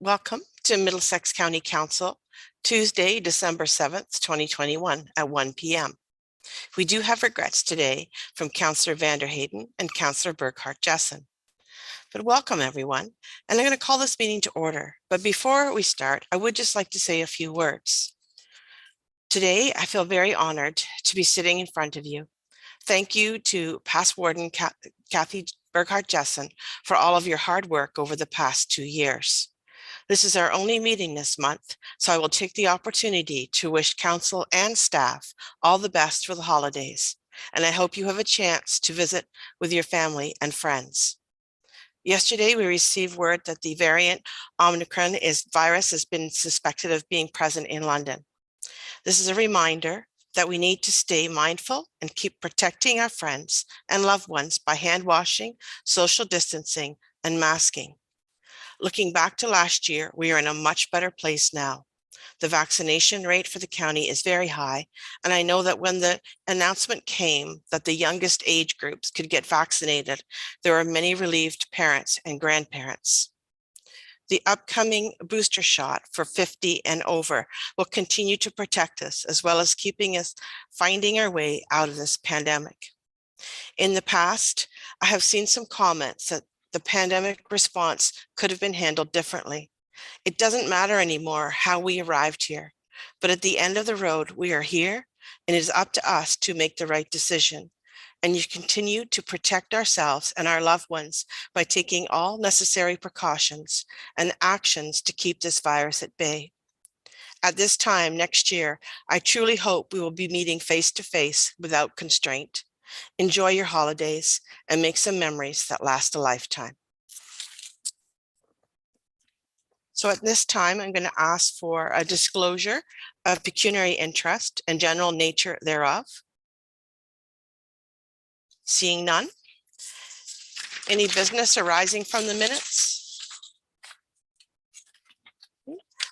Welcome to Middlesex County Council, Tuesday, December 7th, 2021 at 1 p.m. We do have regrets today from Councillor Vanderheyden and Councillor Burkhart-Jessen. But welcome everyone, and I'm going to call this meeting to order. But before we start, I would just like to say a few words. Today, I feel very honored to be sitting in front of you. Thank you to past Warden Kathy Burkhart-Jessen for all of your hard work over the past 2 years. This is our only meeting this month, so I will take the opportunity to wish council and staff all the best for the holidays, and I hope you have a chance to visit with your family and friends. Yesterday, we received word that the variant Omicron virus has been suspected of being present in London. This is a reminder that we need to stay mindful and keep protecting our friends and loved ones by hand washing, social distancing, and masking. Looking back to last year, we are in a much better place now. The vaccination rate for the county is very high, and I know that when the announcement came that the youngest age groups could get vaccinated, there are many relieved parents and grandparents. The upcoming booster shot for 50 and over will continue to protect us, as well as keeping us finding our way out of this pandemic. In the past, I have seen some comments that the pandemic response could have been handled differently. It doesn't matter anymore how we arrived here, but at the end of the road, we are here, and it is up to us to make the right decision. And you continue to protect ourselves and our loved ones by taking all necessary precautions and actions to keep this virus at bay. At this time next year, I truly hope we will be meeting face to face without constraint. Enjoy your holidays and make some memories that last a lifetime. So at this time, I'm going to ask for a disclosure of pecuniary interest and general nature thereof. Seeing none. Any business arising from the minutes?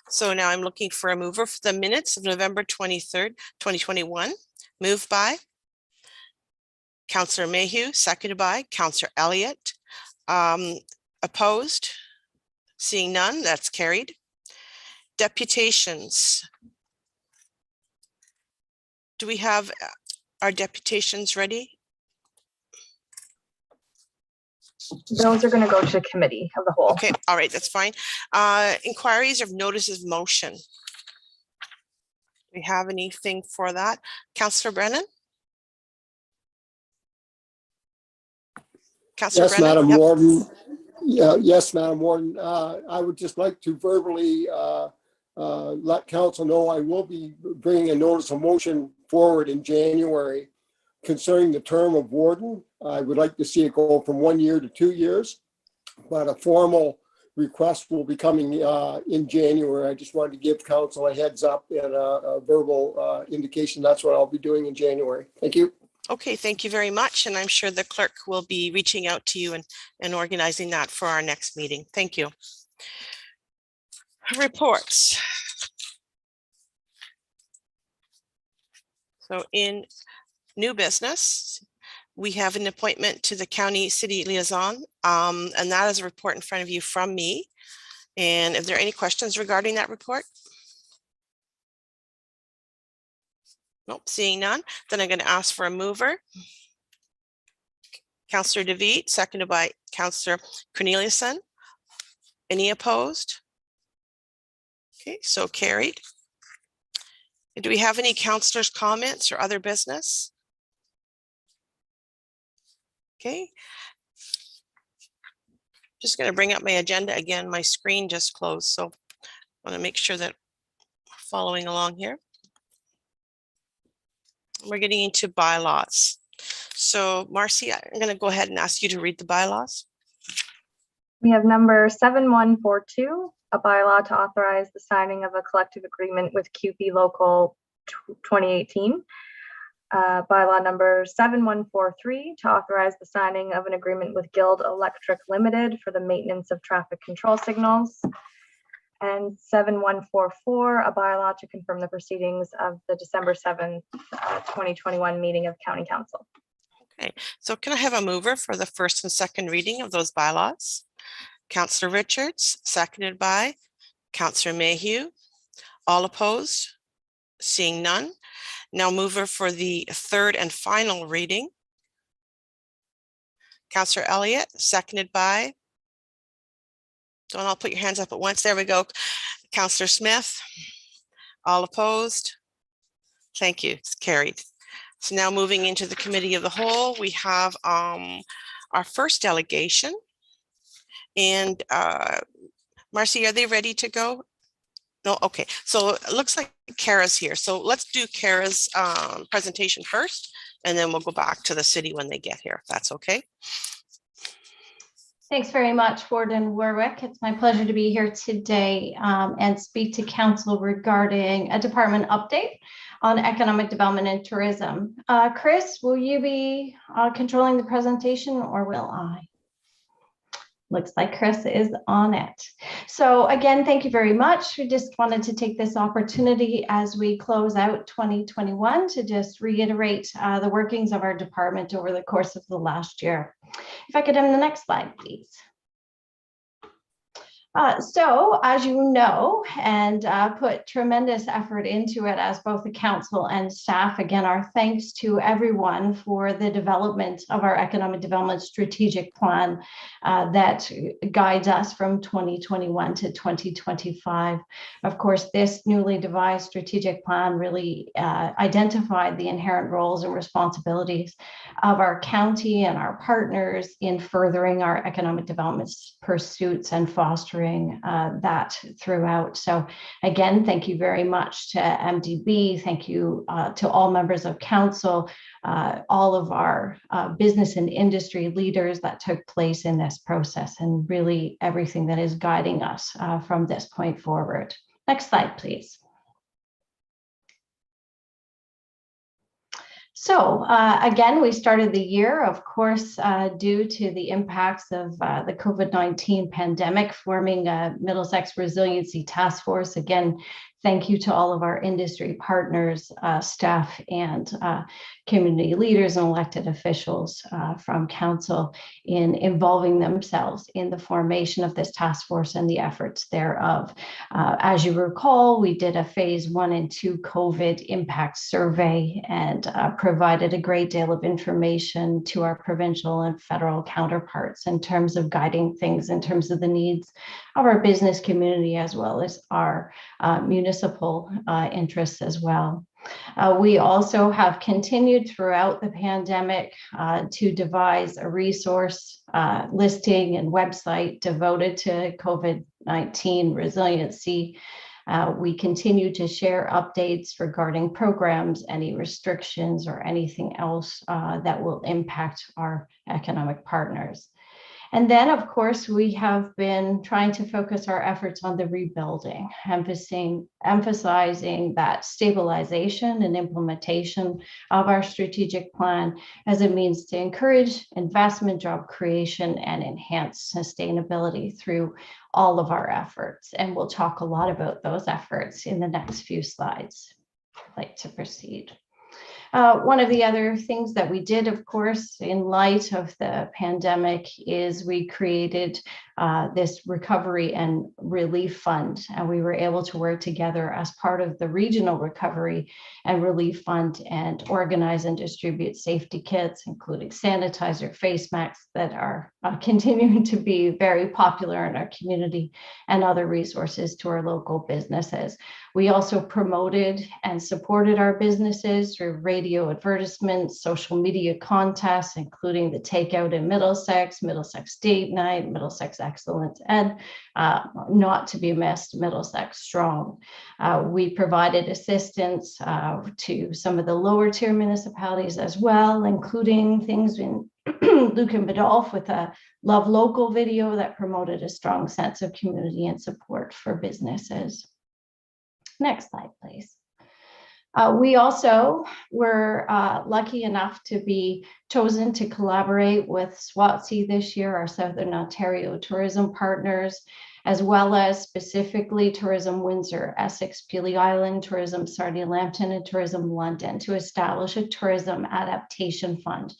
So now I'm looking for a mover for the minutes of November 23rd, 2021. Moved by Councillor Mayhew, seconded by Councillor Elliott. Opposed? Seeing none, that's carried. Deputations. Do we have our deputations ready? Those are going to go to committee of the whole. Okay, all right, that's fine. Inquiries of notices of motion. Do we have anything for that? Councillor Brennan? Councillor Yes, Brennan? Madam Yep. Warden. Yes, Madam Warden. I would just like to verbally let council know I will be bringing a notice of motion forward in January concerning the term of warden. I would like to see it go from 1 year to 2 years, but a formal request will be coming in January. I just wanted to give council a heads up and a verbal indication. That's what I'll be doing in January. Thank you. Okay, thank you very much. And I'm sure the clerk will be reaching out to you and organizing that for our next meeting. Thank you. Reports. So in new business, we have an appointment to the county city liaison, and that is a report in front of you from me. And if there are any questions regarding that report? Nope, seeing none, then I'm going to ask for a mover. Councillor DeVete, seconded by Councillor Corneliuson. Any opposed? Okay, so carried. Do we have any councillors' comments or other business? Okay. Just going to bring up my agenda again. My screen just closed, so I want to make sure that we're following along here. We're getting into bylaws. So Marcy, I'm going to go ahead and ask you to read the bylaws. We have number 7142, a bylaw to authorize the signing of a collective agreement with CHIPPY Local 2018. Bylaw number 7143 to authorize the signing of an agreement with Guild Electric Limited for the maintenance of traffic control signals. And 7144, a bylaw to confirm the proceedings of the December 7th, 2021 meeting of County Council. Okay, so can I have a mover for the first and second reading of those bylaws? Councillor Richards, seconded by Councillor Mayhew. All opposed? Seeing none. Now mover for the third and final reading. Councillor Elliott, seconded by, don't all put your hands up at once. There we go. Councillor Smith. All opposed? Thank you. It's carried. So now moving into the committee of the whole, we have our first delegation. And Marcy, are they ready to go? No, okay. So it looks like Kara's here. So let's do Kara's presentation first, and then we'll go back to the city when they get here, if that's okay. Thanks very much, Warden Warwick. It's my pleasure to be here today and speak to Council regarding a department update on economic development and tourism. Chris, will you be controlling the presentation, or will I? Looks like Chris is on it. So again, thank you very much. We just wanted to take this opportunity as we close out 2021 to just reiterate the workings of our department over the course of the last year. If I could have the next slide, please. So as you know, and put tremendous effort into it as both the council and staff, again, our thanks to everyone for the development of our economic development strategic plan that guides us from 2021 to 2025. Of course, this newly devised strategic plan really identified the inherent roles and responsibilities of our county and our partners in furthering our economic development pursuits and fostering that throughout. So again, thank you very much to MDB. Thank you to all members of council, all of our business and industry leaders that took place in this process, and really everything that is guiding us from this point forward. Next slide, please. So again, we started the year, of course, due to the impacts of the COVID-19 pandemic, forming a Middlesex Resiliency Task Force. Again, thank you to all of our industry partners, staff, and community leaders and elected officials from council in involving themselves in the formation of this task force and the efforts thereof. As you recall, we did a phase 1 and 2 COVID impact survey and provided a great deal of information to our provincial and federal counterparts in terms of guiding things, in terms of the needs of our business community, as well as our municipal interests as well. We also have continued throughout the pandemic to devise a resource listing and website devoted to COVID-19 resiliency. We continue to share updates regarding programs, any restrictions, or anything else that will impact our economic partners. And then, of course, we have been trying to focus our efforts on the rebuilding, emphasizing that stabilization and implementation of our strategic plan as it means to encourage investment, job creation, and enhance sustainability through all of our efforts. And we'll talk a lot about those efforts in the next few slides. I'd like to proceed. One of the other things that we did, of course, in light of the pandemic, is we created this recovery and relief fund, and we were able to work together as part of the regional recovery and relief fund and organize and distribute safety kits, including sanitizer, face masks that are continuing to be very popular in our community, and other resources to our local businesses. We also promoted and supported our businesses through radio advertisements, social media contests, including the Takeout in Middlesex, Middlesex Date Night, Middlesex Excellence, and not to be missed, Middlesex Strong. We provided assistance to some of the lower tier municipalities as well, including things in Luke and Biddulph with a Love Local video that promoted a strong sense of community and support for businesses. Next slide, please. We also were lucky enough to be chosen to collaborate with SWATC this year, our Southern Ontario tourism partners, as well as specifically Tourism Windsor, Essex, Peely Island, Tourism Sarnia Lambton, and Tourism London, to establish a tourism adaptation fund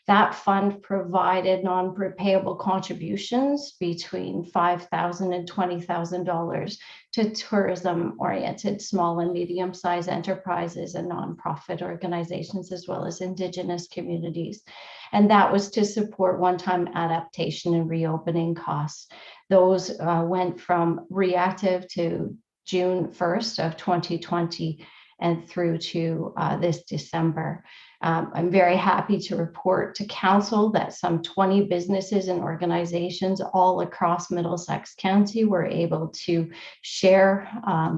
That fund provided non-repayable contributions between $5,000 and $20,000 to tourism-oriented small and medium-sized enterprises and nonprofit organizations, as well as Indigenous communities. And that was to support one-time adaptation and reopening costs. Those went from reactive to June 1st of 2020 and through to this December. I'm very happy to report to Council that some 20 businesses and organizations all across Middlesex County were able to share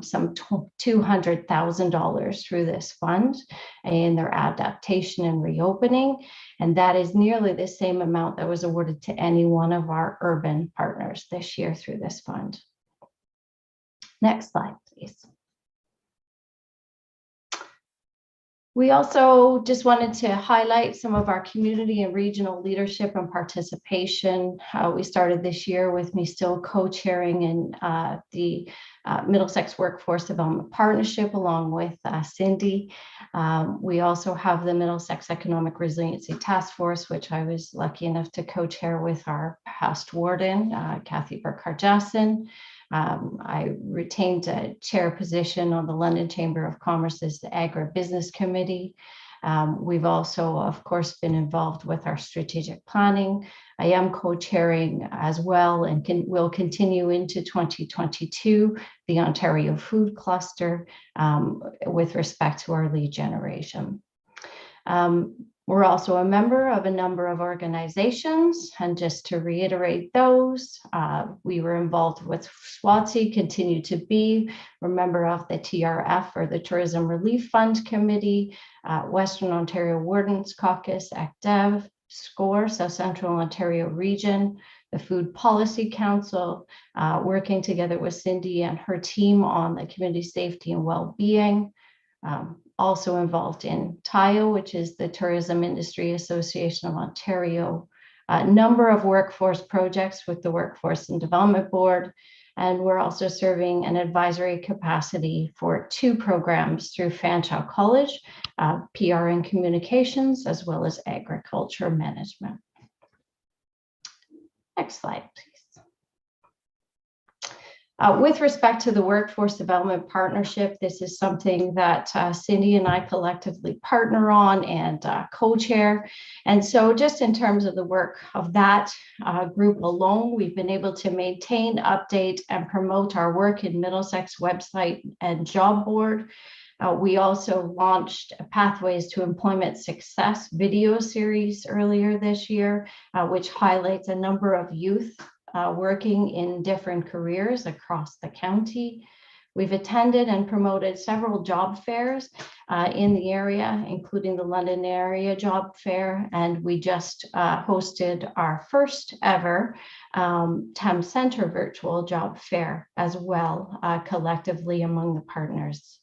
some $200,000 through this fund in their adaptation and reopening. And that is nearly the same amount that was awarded to any one of our urban partners this year through this fund. Next slide, please. We also just wanted to highlight some of our community and regional leadership and participation. We started this year with me still co-chairing in the Middlesex Workforce Development Partnership along with Cindy. We also have the Middlesex Economic Resiliency Task Force, which I was lucky enough to co-chair with our past warden, Kathy Burkhart-Jackson. I retained a chair position on the London Chamber of Commerce's Agribusiness Committee. We've also, of course, been involved with our strategic planning. I am co-chairing as well and will continue into 2022, the Ontario Food Cluster with respect to our lead generation. We're also a member of a number of organizations, and just to reiterate those, we were involved with SWATC, continue to be. We're a member of the TRF, or the Tourism Relief Fund Committee, Western Ontario Wardens Caucus, ACTEV, SCORE, South Central Ontario Region, the Food Policy Council, working together with Cindy and her team on the community safety and well-being. Also involved in TIO, which is the Tourism Industry Association of Ontario, a number of workforce projects with the Workforce and Development Board, and we're also serving an advisory capacity for 2 programs through Fanshawe College, PR and Communications, as well as Agriculture Management. Next slide, please. With respect to the Workforce Development Partnership, this is something that Cindy and I collectively partner on and co-chair. And so just in terms of the work of that group alone, we've been able to maintain, update, and promote our work in Middlesex website and job board. We also launched a Pathways to Employment Success video series earlier this year, which highlights a number of youth working in different careers across the county. We've attended and promoted several job fairs in the area, including the London area job fair, and we just hosted our first ever TEM Center virtual job fair as well, collectively among the partners.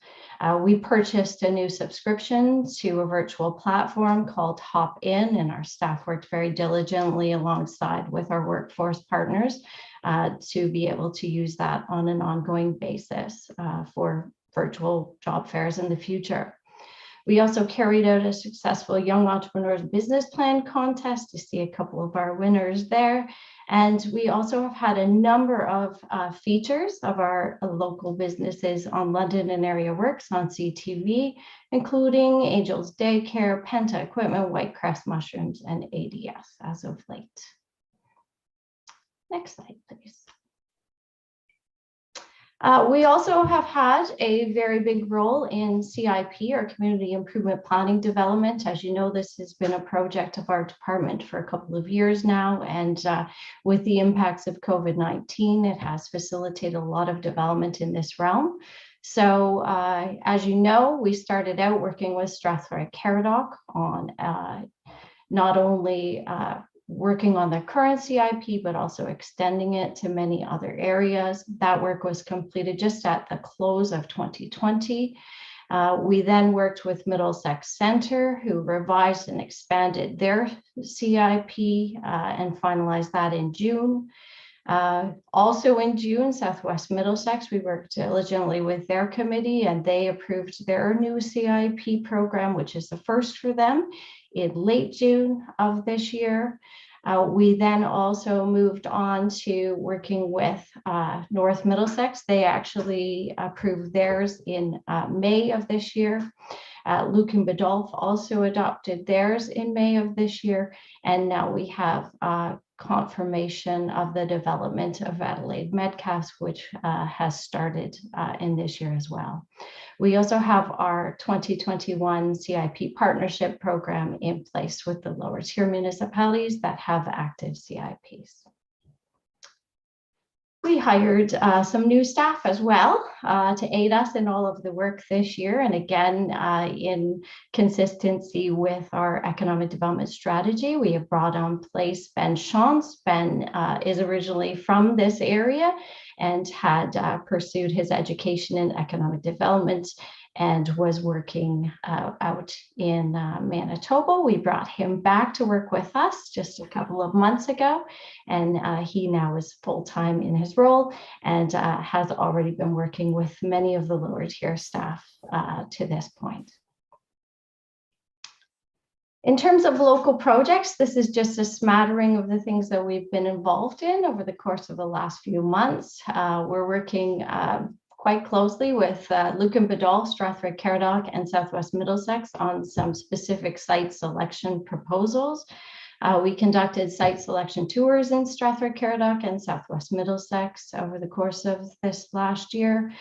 We purchased a new subscription to a virtual platform called Hop In, and our staff worked very diligently alongside with our workforce partners to be able to use that on an ongoing basis for virtual job fairs in the future. We also carried out a successful Young Entrepreneurs Business Plan contest to see a couple of our winners there. And we also have had a number of features of our local businesses on London and Area Works on CTV, including Angels Daycare, Penta Equipment, Whitecrest Mushrooms, and ADS as of late. Next slide, please. We also have had a very big role in CIP, or Community Improvement Planning Development. As you know, this has been a project of our department for a couple of years now, and with the impacts of COVID-19, it has facilitated a lot of development in this realm. So as you know, we started out working with Strathroy Caradoc on not only working on the current CIP, but also extending it to many other areas. That work was completed just at the close of 2020. We then worked with Middlesex Centre, who revised and expanded their CIP and finalized that in June. Also in June, Southwest Middlesex, we worked diligently with their committee, and they approved their new CIP program, which is the first for them in late June of this year. We then also moved on to working with North Middlesex. They actually approved theirs in May of this year. Luke and Biddulph also adopted theirs in May of this year. And now we have confirmation of the development of Adelaide Metcalf's, which has started in this year as well. We also have our 2021 CIP partnership program in place with the lower tier municipalities that have active CIPs. We hired some new staff as well to aid us in all of the work this year. And again, in consistency with our economic development strategy, we have brought on place Ben Shantz. Ben is originally from this area and had pursued his education in economic development and was working out in Manitoba. We brought him back to work with us just a couple of months ago, and he now is full-time in his role and has already been working with many of the lower tier staff to this point. In terms of local projects, this is just a smattering of the things that we've been involved in over the course of the last few months. We're working quite closely with Luke and Biddulph, Strathroy Caradoc, and Southwest Middlesex on some specific site selection proposals. We conducted site selection tours in Strathroy Caradoc and Southwest Middlesex over the course of this last year.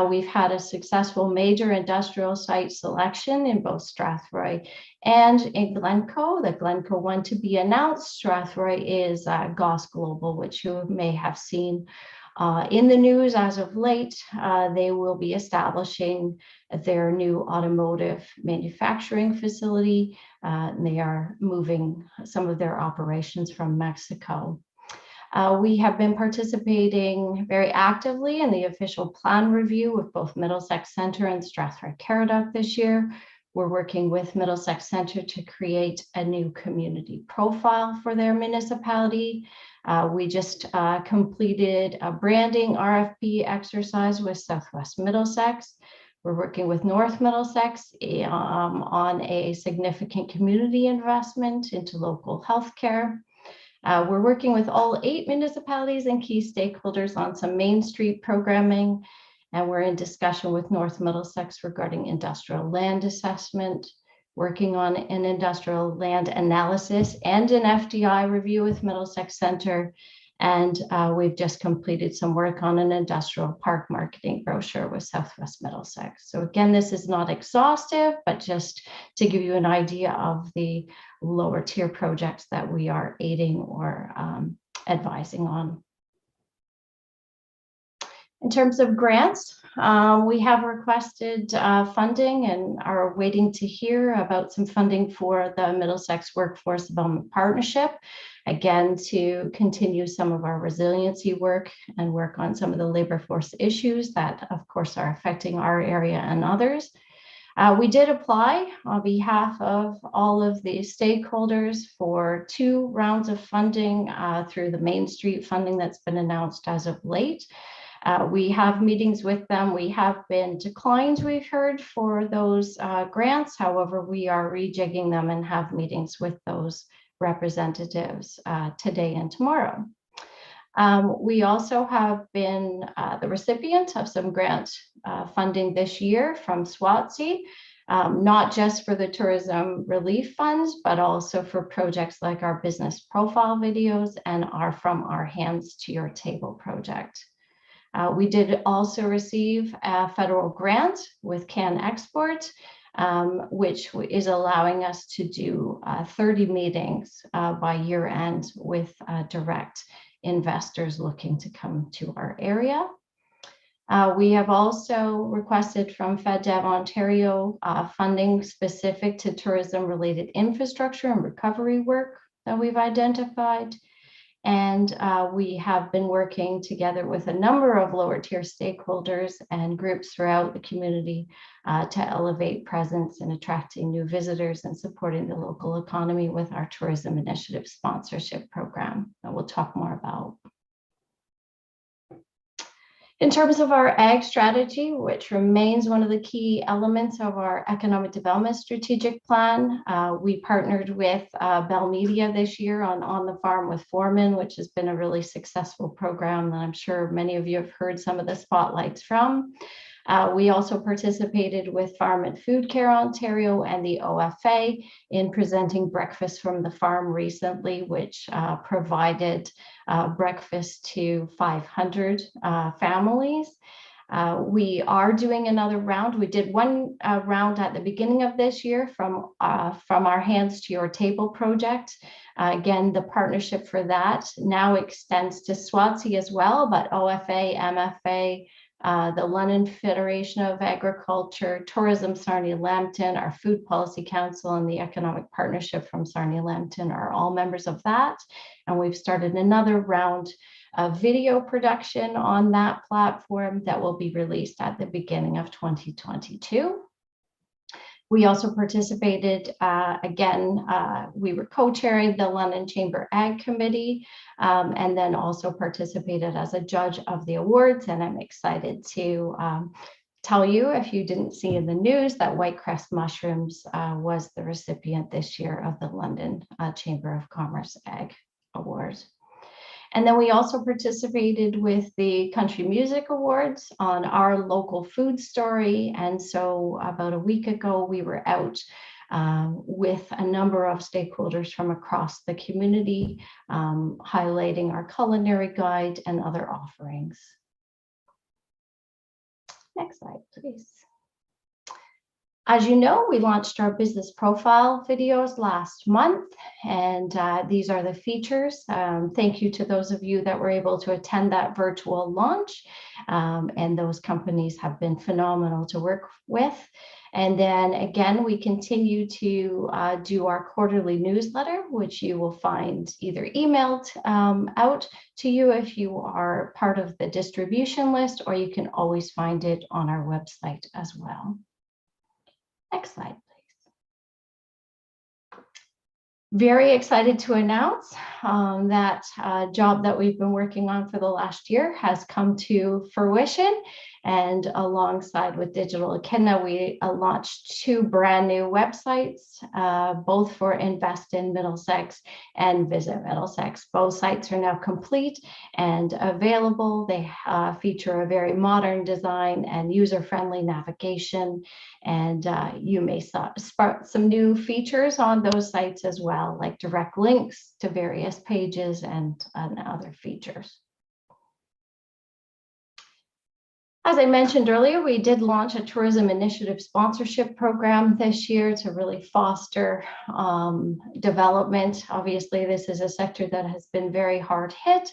We've had a successful major industrial site selection in both Strathroy and in Glencoe. The Glencoe one to be announced. Strathroy is Goss Global, which you may have seen in the news as of late. They will be establishing their new automotive manufacturing facility. And they are moving some of their operations from Mexico. We have been participating very actively in the official plan review with both Middlesex Centre and Strathroy Caradoc this year. We're working with Middlesex Centre to create a new community profile for their municipality. We just completed a branding RFP exercise with Southwest Middlesex. We're working with North Middlesex on a significant community investment into local healthcare. We're working with all 8 municipalities and key stakeholders on some Main Street programming. And we're in discussion with North Middlesex regarding industrial land assessment, working on an industrial land analysis and an FDI review with Middlesex Centre. And we've just completed some work on an industrial park marketing brochure with Southwest Middlesex. So again, this is not exhaustive, but just to give you an idea of the lower tier projects that we are aiding or advising on. In terms of grants, we have requested funding and are waiting to hear about some funding for the Middlesex Workforce Development Partnership, again, to continue some of our resiliency work and work on some of the labor force issues that, of course, are affecting our area and others. We did apply on behalf of all of the stakeholders for 2 rounds of funding through the Main Street funding that's been announced as of late. We have meetings with them. We have been declined, we've heard, for those grants. However, we are rejigging them and have meetings with those representatives today and tomorrow. We also have been the recipient of some grant funding this year from SWATC, not just for the tourism relief funds, but also for projects like our business profile videos and our From Our Hands to Your Table project. We did also receive a federal grant with Can Export, which is allowing us to do 30 meetings by year end with direct investors looking to come to our area. We have also requested from FedDev Ontario funding specific to tourism related infrastructure and recovery work that we've identified. And we have been working together with a number of lower tier stakeholders and groups throughout the community to elevate presence in attracting new visitors and supporting the local economy with our tourism initiative sponsorship program that we'll talk more about. In terms of our ag strategy, which remains one of the key elements of our economic development strategic plan, we partnered with Bell Media this year on the Farm with Foreman, which has been a really successful program that I'm sure many of you have heard some of the spotlights from. We also participated with Farm and Food Care Ontario and the OFA in presenting Breakfast from the Farm recently, which provided breakfast to 500 families. We are doing another round. We did one round at the beginning of this year from Our Hands to Your Table project. Again, the partnership for that now extends to Swansea as well, but OFA, MFA, the London Federation of Agriculture, Tourism Sarnia-Lambton, our Food Policy Council, and the Economic Partnership from Sarnia-Lambton are all members of that. And we've started another round of video production on that platform that will be released at the beginning of 2022. We also participated, we were co-chairing the London Chamber Ag Committee, and then also participated as a judge of the awards. And I'm excited to tell you, if you didn't see in the news, that Whitecrest Mushrooms was the recipient this year of the London Chamber of Commerce Ag Award. And then we also participated with the Country Music Awards on our local food story. And so about a week ago, we were out with a number of stakeholders from across the community, highlighting our culinary guide and other offerings. Next slide, please. As you know, we launched our business profile videos last month, and these are the features. Thank you to those of you that were able to attend that virtual launch, and those companies have been phenomenal to work with. And then again, we continue to do our quarterly newsletter, which you will find either emailed out to you if you are part of the distribution list, or you can always find it on our website as well. Next slide, please. Very excited to announce that job that we've been working on for the last year has come to fruition. And alongside with Digital Echidna, we launched 2 brand new websites, both for Invest in Middlesex and Visit Middlesex. Both sites are now complete and available. They feature a very modern design and user-friendly navigation. And you may spark some new features on those sites as well, like direct links to various pages and other features. As I mentioned earlier, we did launch a tourism initiative sponsorship program this year to really foster development. Obviously, this is a sector that has been very hard hit,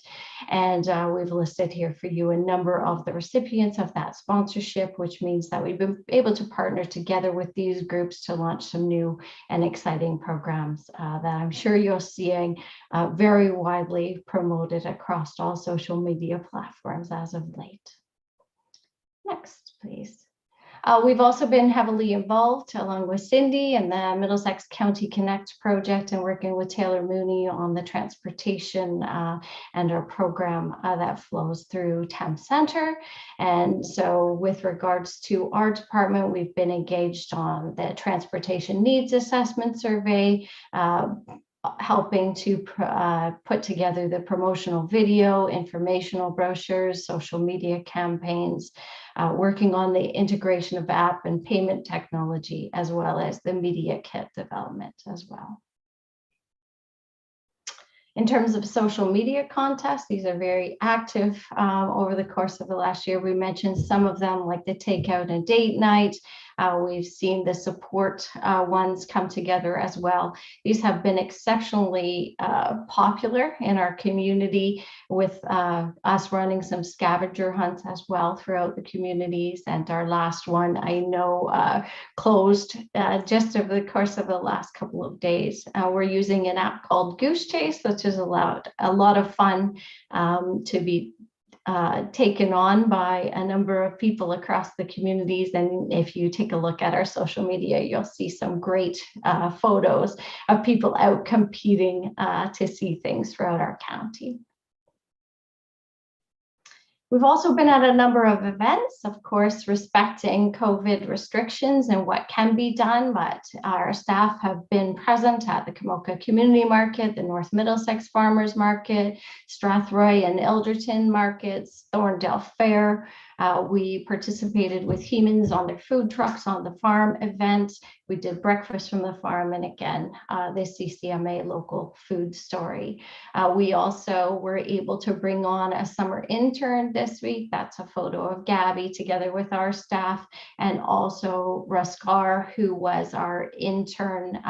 and we've listed here for you a number of the recipients of that sponsorship, which means that we've been able to partner together with these groups to launch some new and exciting programs that I'm sure you're seeing very widely promoted across all social media platforms as of late. Next, please. We've also been heavily involved, along with Cindy and the Middlesex County Connect project, and working with Taylor Mooney on the transportation and our program that flows through Thames Centre. And so with regards to our department, we've been engaged on the transportation needs assessment survey, helping to put together the promotional video, informational brochures, social media campaigns, working on the integration of app and payment technology, as well as the media kit development as well. In terms of social media contests, these are very active over the course of the last year. We mentioned some of them, like the takeout and date night. We've seen the support ones come together as well. These have been exceptionally popular in our community, with us running some scavenger hunts as well throughout the communities. And our last one, I know, closed just over the course of the last couple of days. We're using an app called Goose Chase, which has allowed a lot of fun to be taken on by a number of people across the communities. And if you take a look at our social media, you'll see some great photos of people out competing to see things throughout our county. We've also been at a number of events, of course, respecting COVID restrictions and what can be done, but our staff have been present at the Camoka Community Market, the North Middlesex Farmers Market, Strathroy and Ilderton Markets, Thorndale Fair. We participated with Hemans on their food trucks on the farm event. We did breakfast from the farm, and again, the CCMA local food story. We also were able to bring on a summer intern this week. That's a photo of Gabby together with our staff, and also Raskar, who was our intern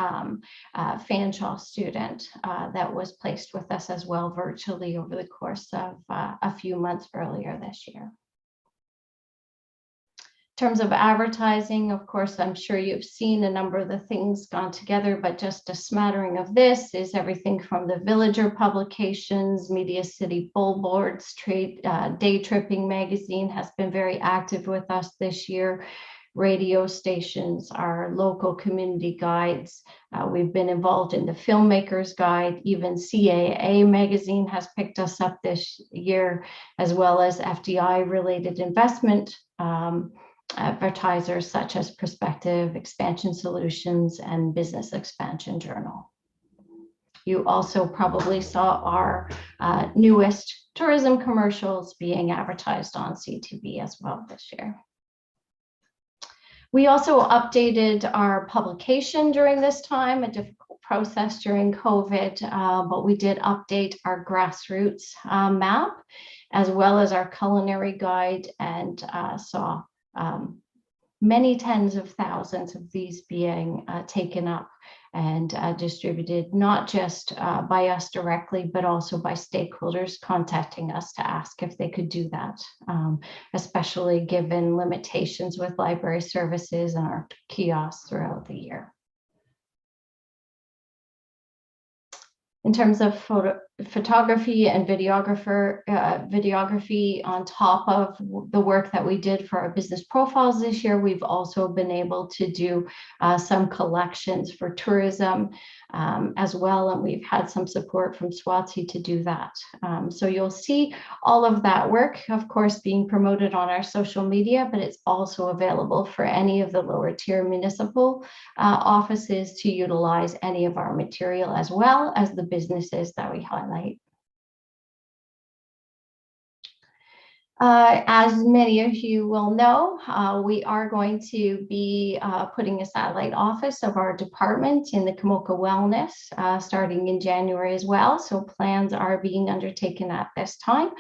Fanshawe student that was placed with us as well virtually over the course of a few months earlier this year. In terms of advertising, of course, I'm sure you've seen a number of the things gone together, but just a smattering of this is everything from the Villager publications, Media City Billboards, Day Tripping magazine has been very active with us this year. Radio stations, our local community guides. We've been involved in the Filmmakers Guide. Even CAA magazine has picked us up this year, as well as FDI related investment advertisers such as Perspective, Expansion Solutions, and Business Expansion Journal. You also probably saw our newest tourism commercials being advertised on CTV as well this year. We also updated our publication during this time, a difficult process during COVID, but we did update our grassroots map, as well as our culinary guide, and saw many tens of thousands of these being taken up and distributed, not just by us directly, but also by stakeholders contacting us to ask if they could do that, especially given limitations with library services and our kiosks throughout the year. In terms of photography and videography on top of the work that we did for our business profiles this year, we've also been able to do some collections for tourism as well, and we've had some support from SWATC to do that. So you'll see all of that work, of course, being promoted on our social media, but it's also available for any of the lower tier municipal offices to utilize any of our material, as well as the businesses that we highlight. As many of you will know, we are going to be putting a satellite office of our department in the Camoka Wellness starting in January as well. So plans are being undertaken at this time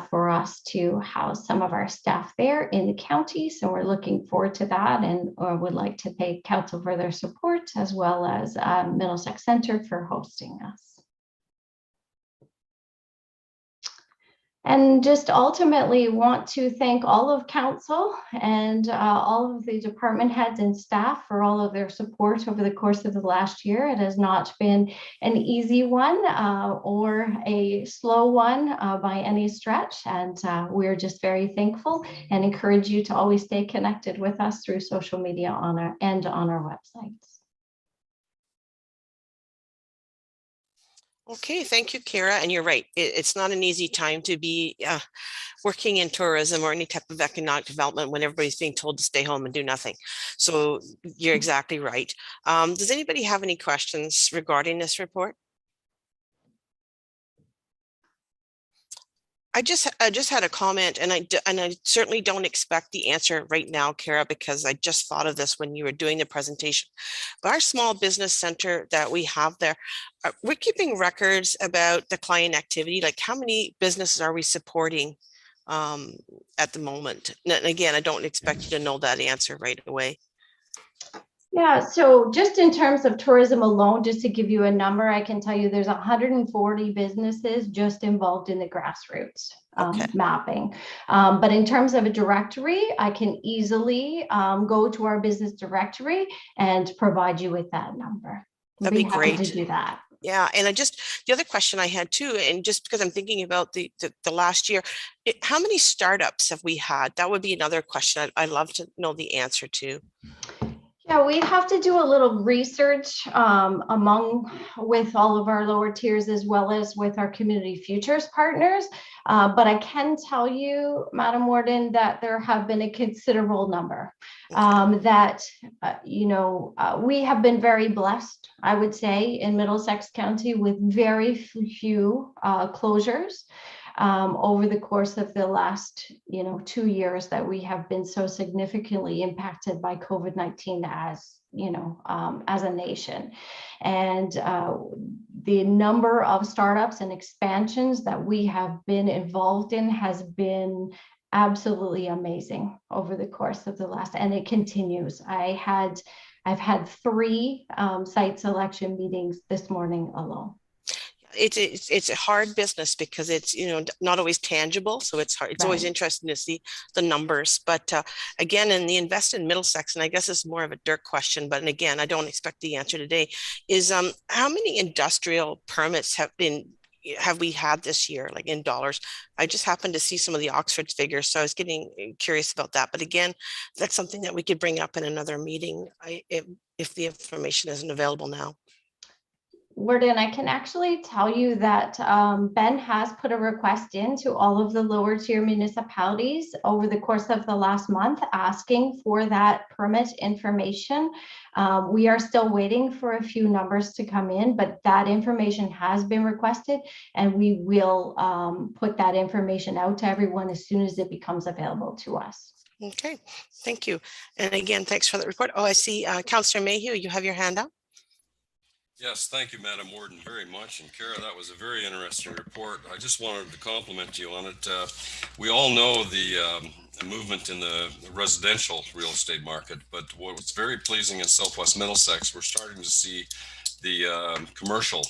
for us to house some of our staff there in the county. So we're looking forward to that, and would like to thank Council for their support, as well as Middlesex Centre for hosting us. And just ultimately want to thank all of Council and all of the department heads and staff for all of their support over the course of the last year. It has not been an easy one or a slow one by any stretch, and we're just very thankful and encourage you to always stay connected with us through social media on our websites. Okay, thank you, Kara. And you're right. It's not an easy time to be working in tourism or any type of economic development when everybody's being told to stay home and do nothing. So you're exactly right. Does anybody have any questions regarding this report? I just had a comment, and I certainly don't expect the answer right now, Kara, because I just thought of this when you were doing the presentation. But our small business center that we have there, we're keeping records about the client activity. Like, how many businesses are we supporting at the moment? And again, I don't expect you to know that answer right away. Yeah, so just in terms of tourism alone, just to give you a number, I can tell you there's 140 businesses just involved in the grassroots mapping. But in terms of a directory, I can easily go to our business directory and provide you with that number. That'd be great to do that. Yeah, and the other question I had too, and just because I'm thinking about the last year, how many startups have we had? That would be another question I'd love to know the answer to. Yeah, we have to do a little research with all of our lower tiers as well as with our community futures partners. But I can tell you, Madam Warden, that there have been a considerable number we have been very blessed, I would say, in Middlesex County with very few closures. Over the course of the last, 2 years that we have been so significantly impacted by COVID-19 as a nation. And the number of startups and expansions that we have been involved in has been absolutely amazing over the course of the last, and it continues. I've had 3 site selection meetings this morning alone. It's a hard business because it's not always tangible, so it's hard. It's always interesting to see the numbers. But again, in the Invest in Middlesex, and I guess it's more of a Dirk question, but again, I don't expect the answer today. Is how many industrial permits have we had this year, like in dollars? I just happened to see some of the Oxford figures, so I was getting curious about that. But again, that's something that we could bring up in another meeting if the information isn't available now. Warden, I can actually tell you that Ben has put a request in to all of the lower tier municipalities over the course of the last month asking for that permit information. We are still waiting for a few numbers to come in, but that information has been requested, and we will put that information out to everyone as soon as it becomes available to us. Okay, thank you. And again, thanks for that report. Oh, I see Councillor Mayhew, you have your hand up. Yes, thank you, Madam Warden, very much. And Kara, that was a very interesting report. I just wanted to compliment you on it. We all know the movement in the residential real estate market, but what's very pleasing in Southwest Middlesex, we're starting to see the commercial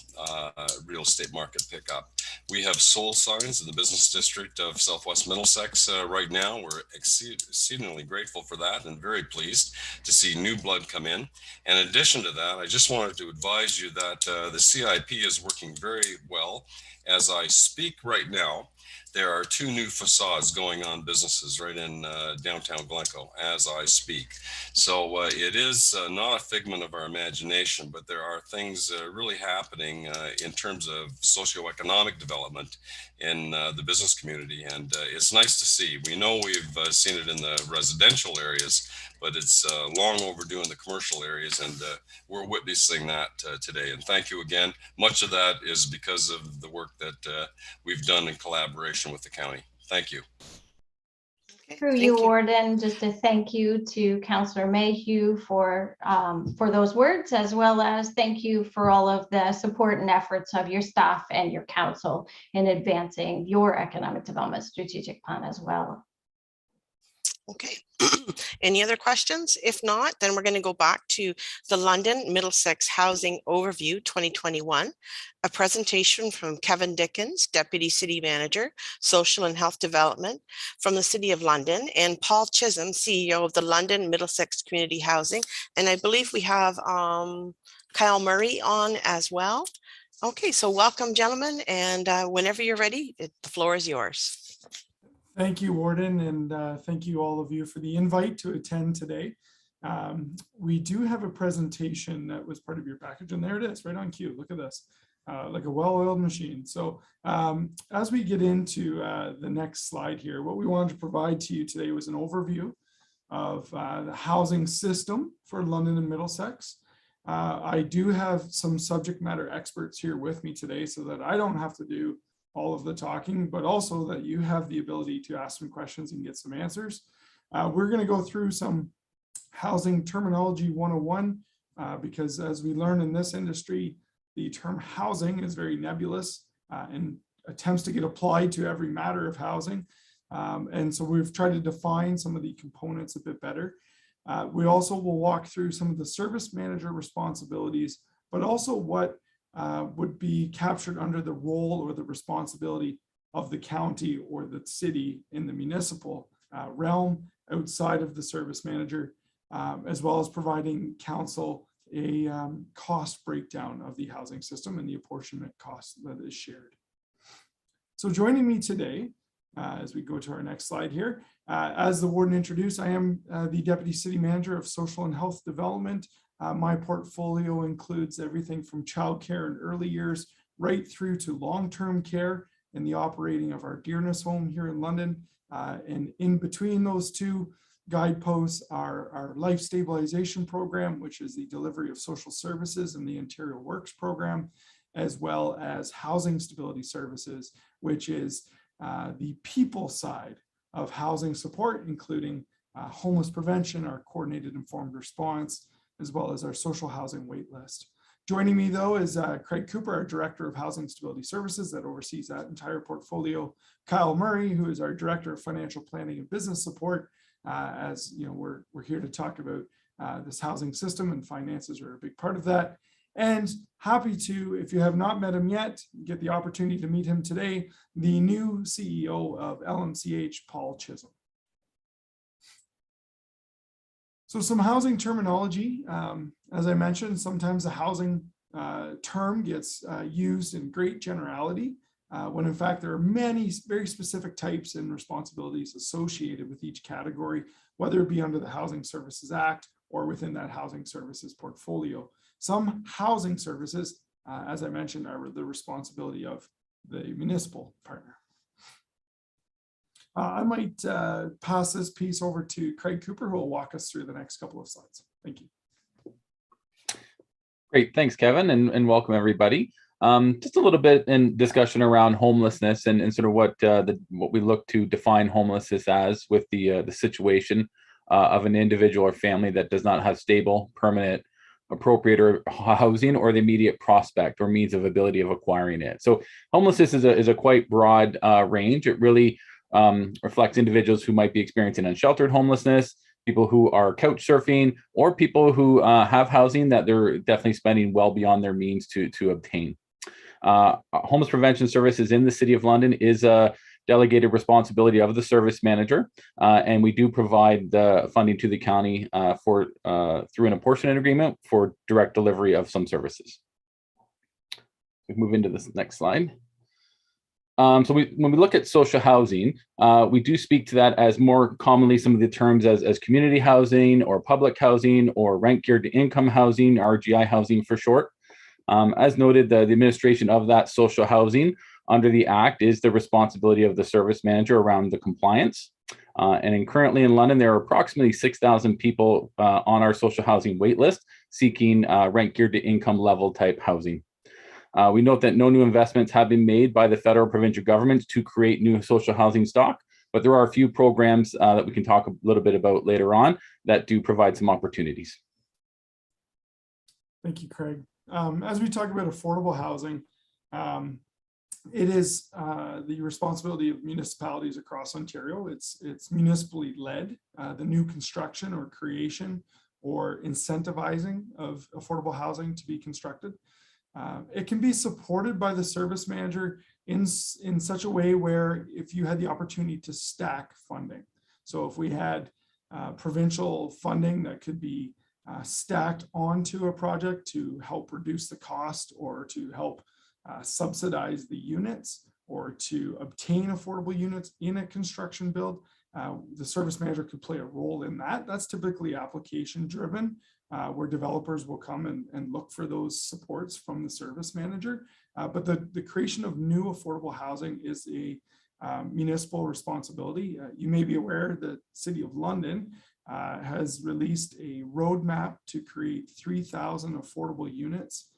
real estate market pick up. We have soul signs in the business district of Southwest Middlesex right now. We're exceedingly grateful for that and very pleased to see new blood come in. In addition to that, I just wanted to advise you that the CIP is working very well. As I speak right now, there are 2 new facades going on businesses right in downtown Glencoe as I speak. So it is not a figment of our imagination, but there are things really happening in terms of socioeconomic development in the business community. And it's nice to see. We know we've seen it in the residential areas, but it's long overdue in the commercial areas, and we're witnessing that today. And thank you again. Much of that is because of the work that we've done in collaboration with the county. Thank you. Okay, Through you, Warden, just a thank you to Councillor Mayhew for those words, as well as thank you for all of the support and efforts of your staff and your council in advancing your economic development strategic plan as well. Okay. Any other questions? If not, then we're going to go back to the London Middlesex Housing Overview 2021, a presentation from Kevin Dickens, Deputy City Manager, Social and Health Development from the City of London, and Paul Chisholm, CEO of the London Middlesex Community Housing. And I believe we have Kyle Murray on as well. Okay, so welcome, gentlemen. And whenever you're ready, the floor is yours. Thank you, Warden, and thank you all of you for the invite to attend today. We do have a presentation that was part of your package, and there it is, right on cue. Look at this, like a well-oiled machine. So as we get into the next slide here, what we wanted to provide to you today was an overview of the housing system for London and Middlesex. I do have some subject matter experts here with me today so that I don't have to do all of the talking, but also that you have the ability to ask some questions and get some answers. We're going to go through some housing terminology 101 because as we learn in this industry, the term housing is very nebulous and attempts to get applied to every matter of housing. And so we've tried to define some of the components a bit better. We also will walk through some of the service manager responsibilities, but also what would be captured under the role or the responsibility of the county or the city in the municipal realm outside of the service manager, as well as providing council a cost breakdown of the housing system and the apportionment cost that is shared. So joining me today as we go to our next slide here. As the warden introduced, I am the Deputy City Manager of Social and Health Development. My portfolio includes everything from childcare and early years right through to long-term care and the operating of our Dearness home here in London. And in between those two guideposts are our life stabilization program, which is the delivery of social services, and the interior works program, as well as housing stability services, which is the people side of housing support, including homeless prevention, our coordinated informed response, as well as our social housing wait list. Joining me though is Craig Cooper, our Director of Housing Stability Services that oversees that entire portfolio. Kyle Murray, who is our Director of Financial Planning and Business Support. As you know, we're here to talk about this housing system, and finances are a big part of that. And happy to, if you have not met him yet, get the opportunity to meet him today, the new CEO of LMCH, Paul Chisholm. So some housing terminology. As I mentioned, sometimes the housing term gets used in great generality, when in fact there are many very specific types and responsibilities associated with each category, whether it be under the Housing Services Act or within that housing services portfolio. Some housing services, as I mentioned, are the responsibility of the municipal partner. I might pass this piece over to Craig Cooper, who will walk us through the next couple of slides. Thank you. Great, thanks, Kevin, and welcome everybody. Just a little bit in discussion around homelessness and sort of what we look to define homelessness as, with the situation of an individual or family that does not have stable, permanent, appropriate or housing, or the immediate prospect or means of ability of acquiring it. So homelessness is a quite broad range. It really reflects individuals who might be experiencing unsheltered homelessness, people who are couch surfing, or people who have housing that they're definitely spending well beyond their means to obtain. Homeless prevention services in the City of London is a delegated responsibility of the service manager, and we do provide the funding to the county through an apportionment agreement for direct delivery of some services. We move into this next slide. So when we look at social housing, we do speak to that as more commonly some of the terms as community housing or public housing or rent geared to income housing, RGI housing for short. As noted, the administration of that social housing under the Act is the responsibility of the service manager around the compliance. And currently in London, there are approximately 6,000 people on our social housing wait list seeking rent geared to income level type housing. We note that no new investments have been made by the federal provincial governments to create new social housing stock, but there are a few programs that we can talk a little bit about later on that do provide some opportunities. Thank you, Craig. As we talk about affordable housing, it is the responsibility of municipalities across Ontario. It's municipally led, the new construction or creation or incentivizing of affordable housing to be constructed. It can be supported by the service manager in such a way where if you had the opportunity to stack funding. So if we had provincial funding that could be stacked onto a project to help reduce the cost or to help subsidize the units or to obtain affordable units in a construction build, the service manager could play a role in that. That's typically application driven, where developers will come and look for those supports from the service manager. But the creation of new affordable housing is a municipal responsibility. You may be aware that City of London has released a roadmap to create 3,000 affordable units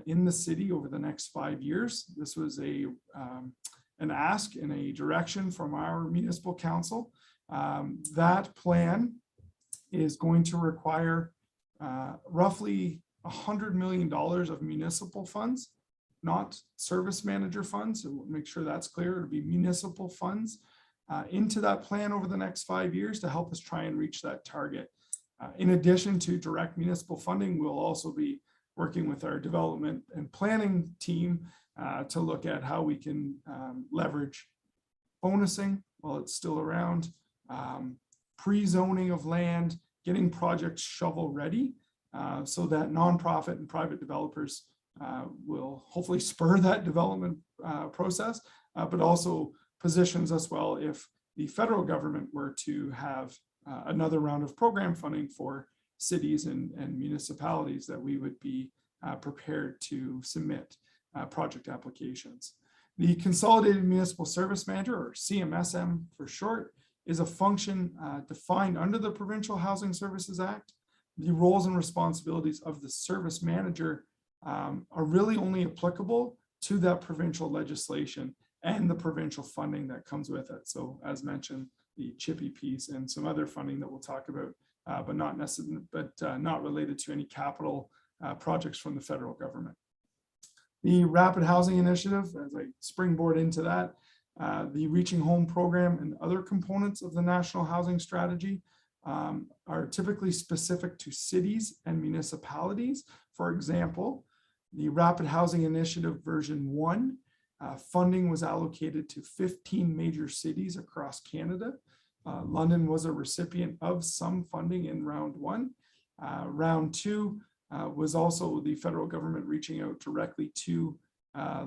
in the city over the next 5 years. This was an ask and a direction from our municipal council. That plan is going to require roughly $100 million of municipal funds, not service manager funds. So we'll make sure that's clear. It'll be municipal funds into that plan over the next 5 years to help us try and reach that target. In addition to direct municipal funding, we'll also be working with our development and planning team to look at how we can leverage bonusing while it's still around, pre-zoning of land, getting projects shovel ready so that nonprofit and private developers will hopefully spur that development process, but also positions us well if the federal government were to have another round of program funding for cities and municipalities, that we would be prepared to submit project applications. The Consolidated Municipal Service Manager, or CMSM for short, is a function defined under the Provincial Housing Services Act. The roles and responsibilities of the service manager are really only applicable to that provincial legislation and the provincial funding that comes with it. So as mentioned, the CHIPPY piece and some other funding that we'll talk about, but not necessarily, not related to any capital projects from the federal government. The Rapid Housing Initiative, as I springboard into that, the Reaching Home program and other components of the National Housing Strategy are typically specific to cities and municipalities. For example, the Rapid Housing Initiative version 1, funding was allocated to 15 major cities across Canada. London was a recipient of some funding in round 1. Round 2 was also the federal government reaching out directly to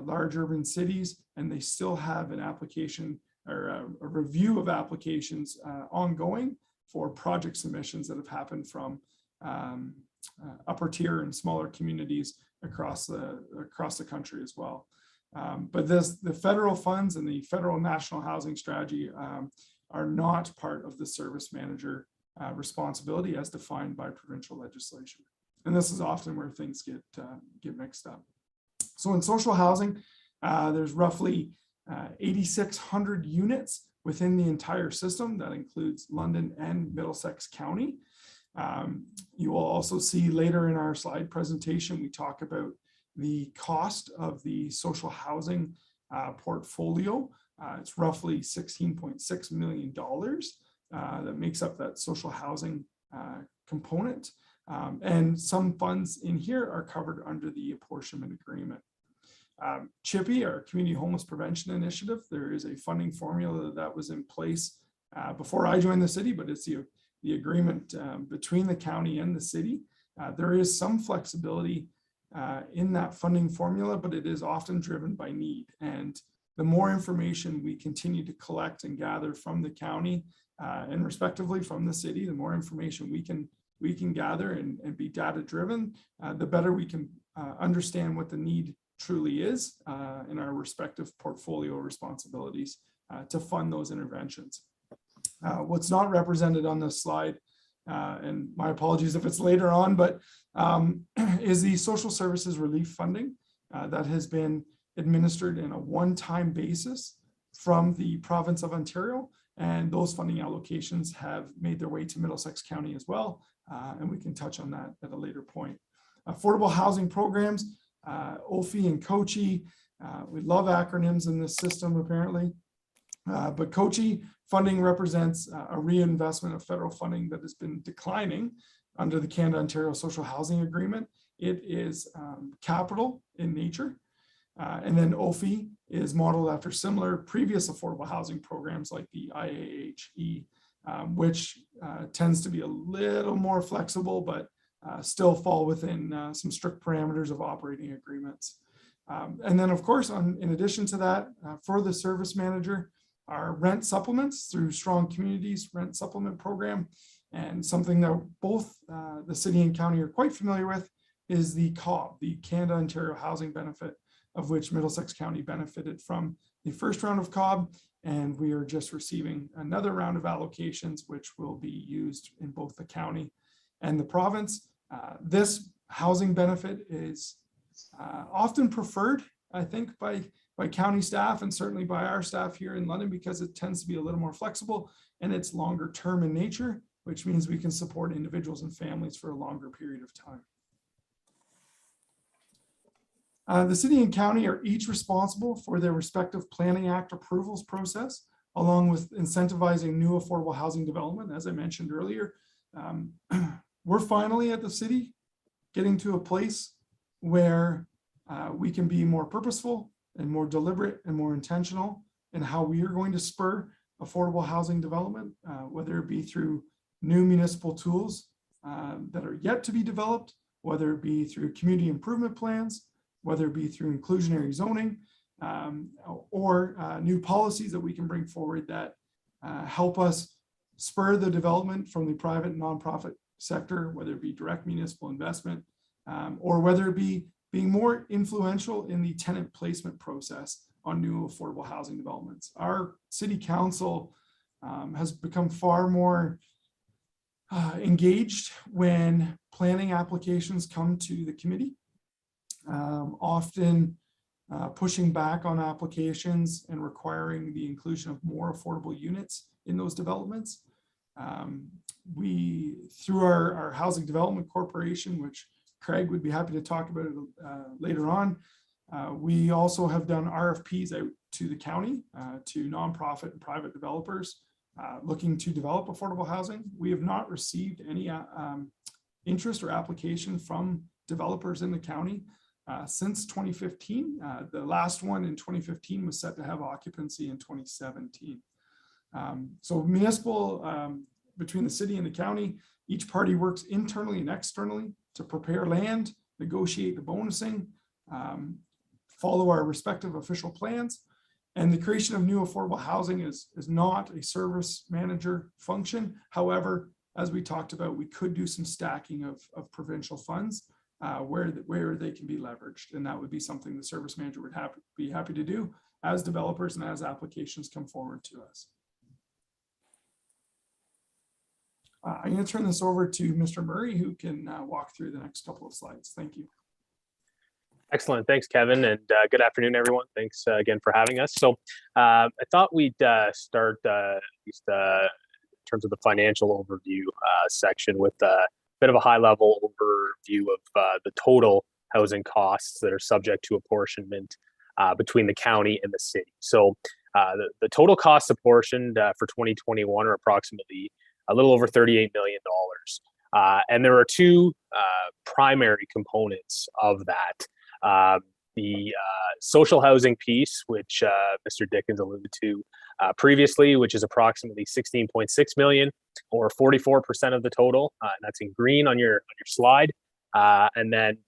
large urban cities, and they still have an application or a review of applications ongoing for project submissions that have happened from upper tier and smaller communities across the country as well. But the federal funds and the federal national housing strategy are not part of the service manager responsibility as defined by provincial legislation. And this is often where things get mixed up. So in social housing, there's roughly 8,600 units within the entire system. That includes London and Middlesex County. You will also see later in our slide presentation, we talk about the cost of the social housing portfolio. It's roughly $16.6 million that makes up that social housing component. And some funds in here are covered under the apportionment agreement. CHIPPY, our Community Homeless Prevention Initiative, there is a funding formula that was in place before I joined the city, but it's the agreement between the county and the city. There is some flexibility in that funding formula, but it is often driven by need. And the more information we continue to collect and gather from the county and respectively from the city, the more information we can gather and be data driven, the better we can understand what the need truly is in our respective portfolio responsibilities to fund those interventions. What's not represented on this slide, and my apologies if it's later on, but is the social services relief funding that has been administered in a one-time basis from the province of Ontario. And those funding allocations have made their way to Middlesex County as well. And we can touch on that at a later point. Affordable housing programs, OFI and COCHI. We love acronyms in this system apparently. But COCHI funding represents a reinvestment of federal funding that has been declining under the Canada-Ontario Social Housing Agreement. It is capital in nature. And then OFI is modeled after similar previous affordable housing programs like the IAHE, which tends to be a little more flexible, but still fall within some strict parameters of operating agreements. And then of course, in addition to that, for the service manager, our rent supplements through Strong Communities Rent Supplement Program. And something that both the city and county are quite familiar with is the COB, the Canada-Ontario Housing Benefit, of which Middlesex County benefited from the first round of COB. And we are just receiving another round of allocations, which will be used in both the county and the province. This housing benefit is often preferred, I think, by county staff and certainly by our staff here in London, because it tends to be a little more flexible and it's longer term in nature, which means we can support individuals and families for a longer period of time. The city and county are each responsible for their respective Planning Act approvals process, along with incentivizing new affordable housing development. As I mentioned earlier, we're finally at the city getting to a place where we can be more purposeful and more deliberate and more intentional in how we are going to spur affordable housing development, whether it be through new municipal tools that are yet to be developed, whether it be through community improvement plans, whether it be through inclusionary zoning, or new policies that we can bring forward that help us spur the development from the private and nonprofit sector, whether it be direct municipal investment, or whether it be being more influential in the tenant placement process on new affordable housing developments. Our city council has become far more engaged when planning applications come to the committee, often pushing back on applications and requiring the inclusion of more affordable units in those developments. Through our Housing Development Corporation, which Craig would be happy to talk about later on, we also have done RFPs out to the county, to nonprofit and private developers looking to develop affordable housing. We have not received any interest or application from developers in the county since 2015. The last one in 2015 was set to have occupancy in 2017. So municipal, between the city and the county, each party works internally and externally to prepare land, negotiate the bonusing, follow our respective official plans. And the creation of new affordable housing is not a service manager function. However, as we talked about, we could do some stacking of provincial funds where they can be leveraged. And that would be something the service manager would be happy to do as developers and as applications come forward to us. I'm going to turn this over to Mr. Murray, who can walk through the next couple of slides. Thank you. Excellent. Thanks, Kevin. And good afternoon, everyone. Thanks again for having us. So I thought we'd start at least in terms of the financial overview section with a bit of a high level overview of the total housing costs that are subject to apportionment between the county and the city. So the total costs apportioned for 2021 are approximately a little over $38 million. And there are two primary components of that. The social housing piece, which Mr. Dickens alluded to previously, which is approximately 16.6 million, or 44% of the total. And that's in green on your slide. And then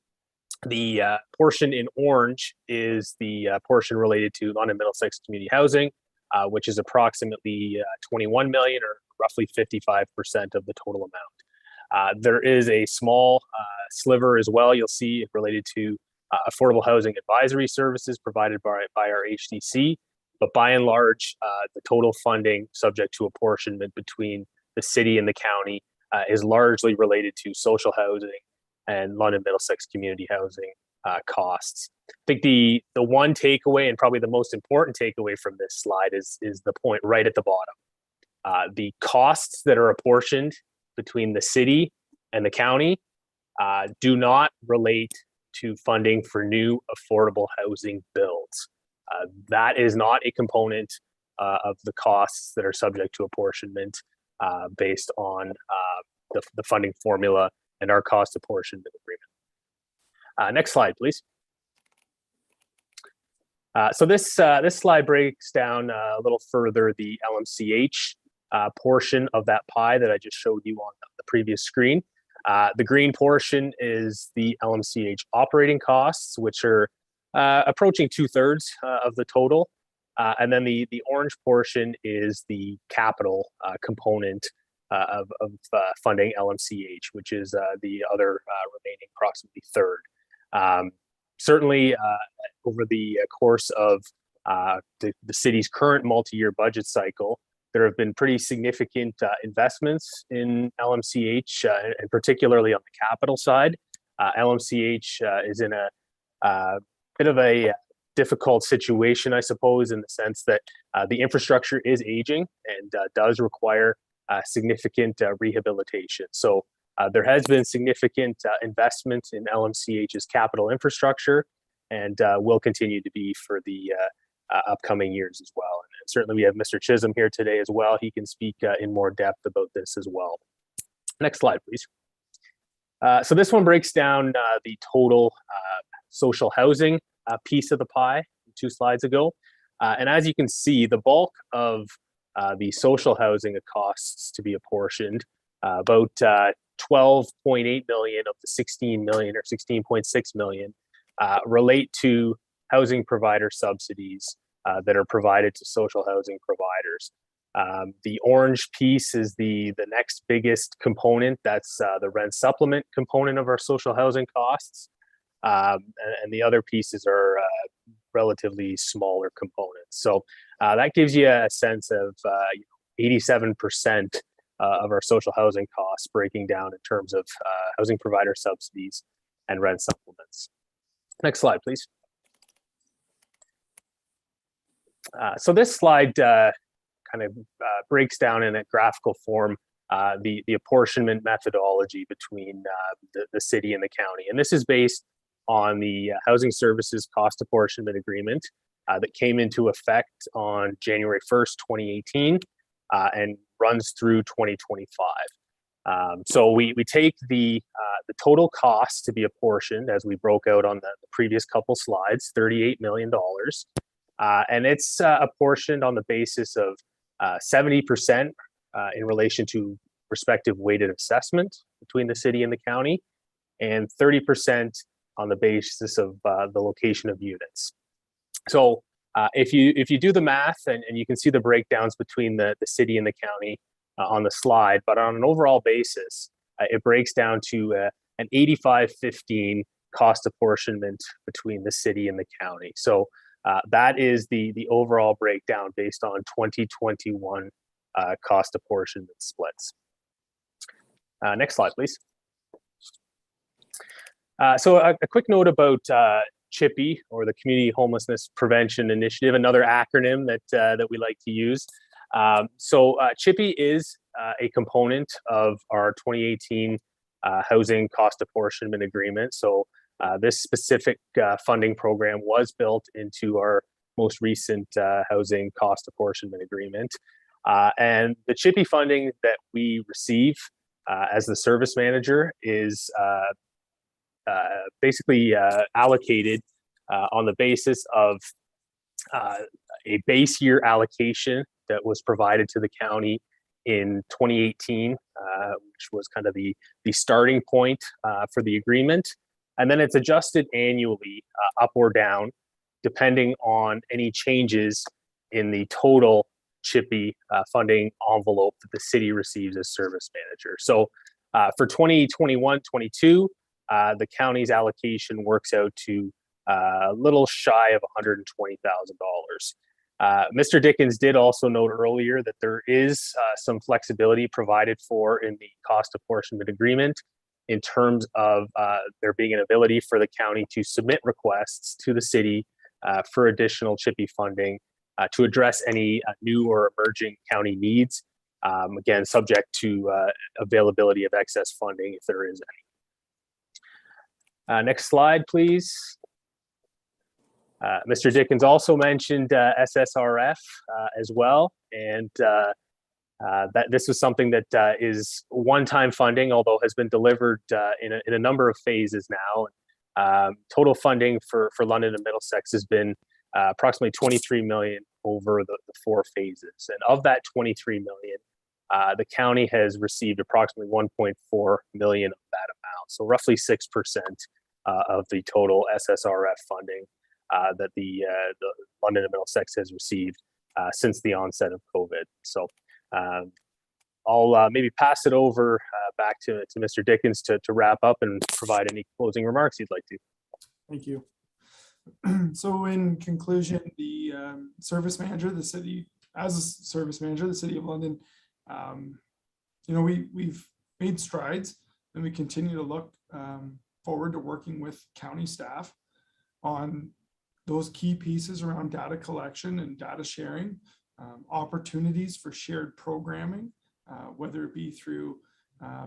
the portion in orange is the portion related to London Middlesex community housing, which is approximately 21 million, or roughly 55% of the total amount. There is a small sliver as well, you'll see, related to affordable housing advisory services provided by our HDC. But by and large, the total funding subject to apportionment between the city and the county is largely related to social housing and London Middlesex community housing costs. I think the one takeaway, and probably the most important takeaway from this slide, is the point right at the bottom. The costs that are apportioned between the city and the county do not relate to funding for new affordable housing builds. That is not a component of the costs that are subject to apportionment based on the funding formula and our cost apportionment agreement. Next slide, please. So this slide breaks down a little further the LMCH portion of that pie that I just showed you on the previous screen. The green portion is the LMCH operating costs, which are approaching 2/3 of the total. And then the orange portion is the capital component of funding LMCH, which is the other remaining approximately third. Certainly, over the course of the city's current multi-year budget cycle, there have been pretty significant investments in LMCH, and particularly on the capital side. LMCH is in a bit of a difficult situation, I suppose, in the sense that the infrastructure is aging and does require significant rehabilitation. So there has been significant investment in LMCH's capital infrastructure, and will continue to be for the upcoming years as well. And certainly we have Mr. Chisholm here today as well. He can speak in more depth about this as well. Next slide, please. So this one breaks down the total social housing piece of the pie 2 slides ago. And as you can see, the bulk of the social housing costs to be apportioned, about 12.8 million of the 16 million or 16.6 million relate to housing provider subsidies that are provided to social housing providers. The orange piece is the next biggest component. That's the rent supplement component of our social housing costs. And the other pieces are relatively smaller components. So that gives you a sense of 87% of our social housing costs breaking down in terms of housing provider subsidies and rent supplements. Next slide, please. So this slide kind of breaks down in a graphical form the apportionment methodology between the city and the county. And this is based on the Housing Services Cost Apportionment Agreement that came into effect on January 1st, 2018 and runs through 2025. So we take the total cost to be apportioned, as we broke out on the previous couple slides, $38 million. And it's apportioned on the basis of 70% in relation to respective weighted assessment between the city and the county, and 30% on the basis of the location of units. So if you do the math, and you can see the breakdowns between the city and the county on the slide, but on an overall basis, it breaks down to an 85-15 cost apportionment between the city and the county. So that is the overall breakdown based on 2021 cost apportionment splits. Next slide, please. So a quick note about CHIPPY, or the Community Homelessness Prevention Initiative, another acronym that we like to use. So CHIPPY is a component of our 2018 Housing Cost Apportionment Agreement. So this specific funding program was built into our most recent Housing Cost Apportionment Agreement. And the CHIPPY funding that we receive as the service manager is basically allocated on the basis of a base year allocation that was provided to the county in 2018, which was kind of the starting point for the agreement. And then it's adjusted annually up or down, depending on any changes in the total CHIPPY funding envelope that the city receives as service manager. So for 2021-22, the county's allocation works out to a little shy of $120,000. Mr. Dickens did also note earlier that there is some flexibility provided for in the cost apportionment agreement in terms of there being an ability for the county to submit requests to the city for additional CHIPPY funding to address any new or emerging county needs, again, subject to availability of excess funding if there is any. Next slide, please. Mr. Dickens also mentioned SSRF as well, and that this was something that is one-time funding, although has been delivered in a number of phases now. Total funding for London and Middlesex has been approximately $23 million over the 4 phases. And of that $23 million, the county has received approximately $1.4 million of that amount. So roughly 6% of the total SSRF funding that the London and Middlesex has received since the onset of COVID. So I'll maybe pass it over back to Mr. Dickens to wrap up and provide any closing remarks you'd like to. Thank you. So in conclusion, the service manager, the city, as a service manager, the City of London, we've made strides, and we continue to look forward to working with county staff on those key pieces around data collection and data sharing, opportunities for shared programming, whether it be through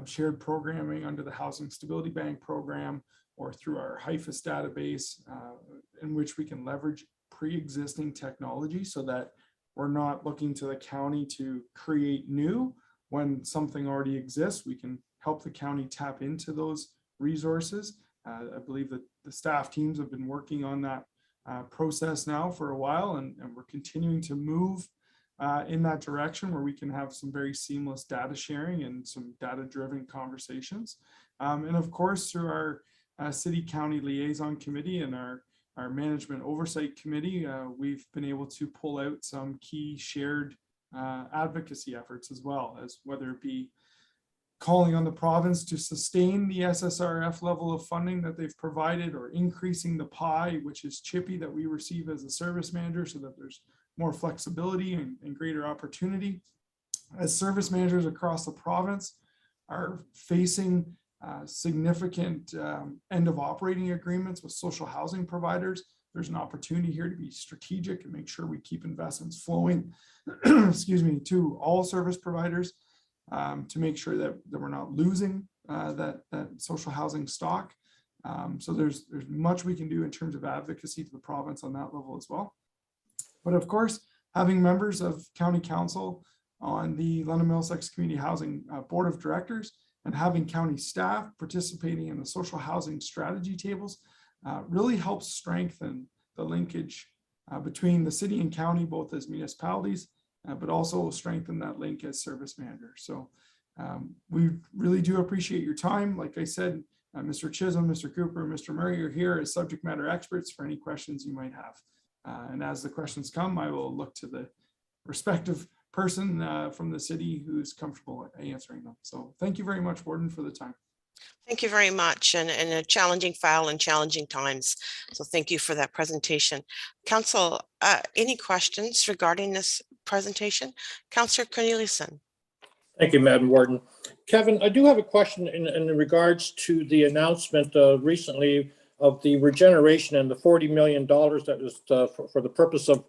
shared programming under the Housing Stability Bank program or through our HIFIS database, in which we can leverage pre-existing technology so that we're not looking to the county to create new when something already exists. We can help the county tap into those resources. I believe that the staff teams have been working on that process now for a while, and we're continuing to move in that direction where we can have some very seamless data sharing and some data-driven conversations. And of course, through our city-county liaison committee and our our management oversight committee, we've been able to pull out some key shared advocacy efforts, as well as whether it be calling on the province to sustain the SSRF level of funding that they've provided, or increasing the pie, which is CHIPPY, that we receive as a service manager, so that there's more flexibility and greater opportunity. As service managers across the province are facing significant end of operating agreements with social housing providers, there's an opportunity here to be strategic and make sure we keep investments flowing excuse me, to all service providers, to make sure that we're not losing that social housing stock. So there's much we can do in terms of advocacy to the province on that level as well. But of course, having members of county council on the London Middlesex Community Housing Board of Directors, and having county staff participating in the social housing strategy tables really helps strengthen the linkage between the city and county, both as municipalities, but also strengthen that link as service managers. So we really do appreciate your time. Like I said, Mr. Chisholm, Mr. Cooper, Mr. Murray are here as subject matter experts for any questions you might have. And as the questions come, I will look to the respective person from the city who's comfortable answering them. So thank you very much, Warden, for the time. Thank you very much, and a challenging file and challenging times. So thank you for that presentation. Council, any questions regarding this presentation? Councillor Corneliuson. Thank you, Madam Warden. Kevin, I do have a question in regards to the announcement recently of the regeneration and the $40 million that is for the purpose of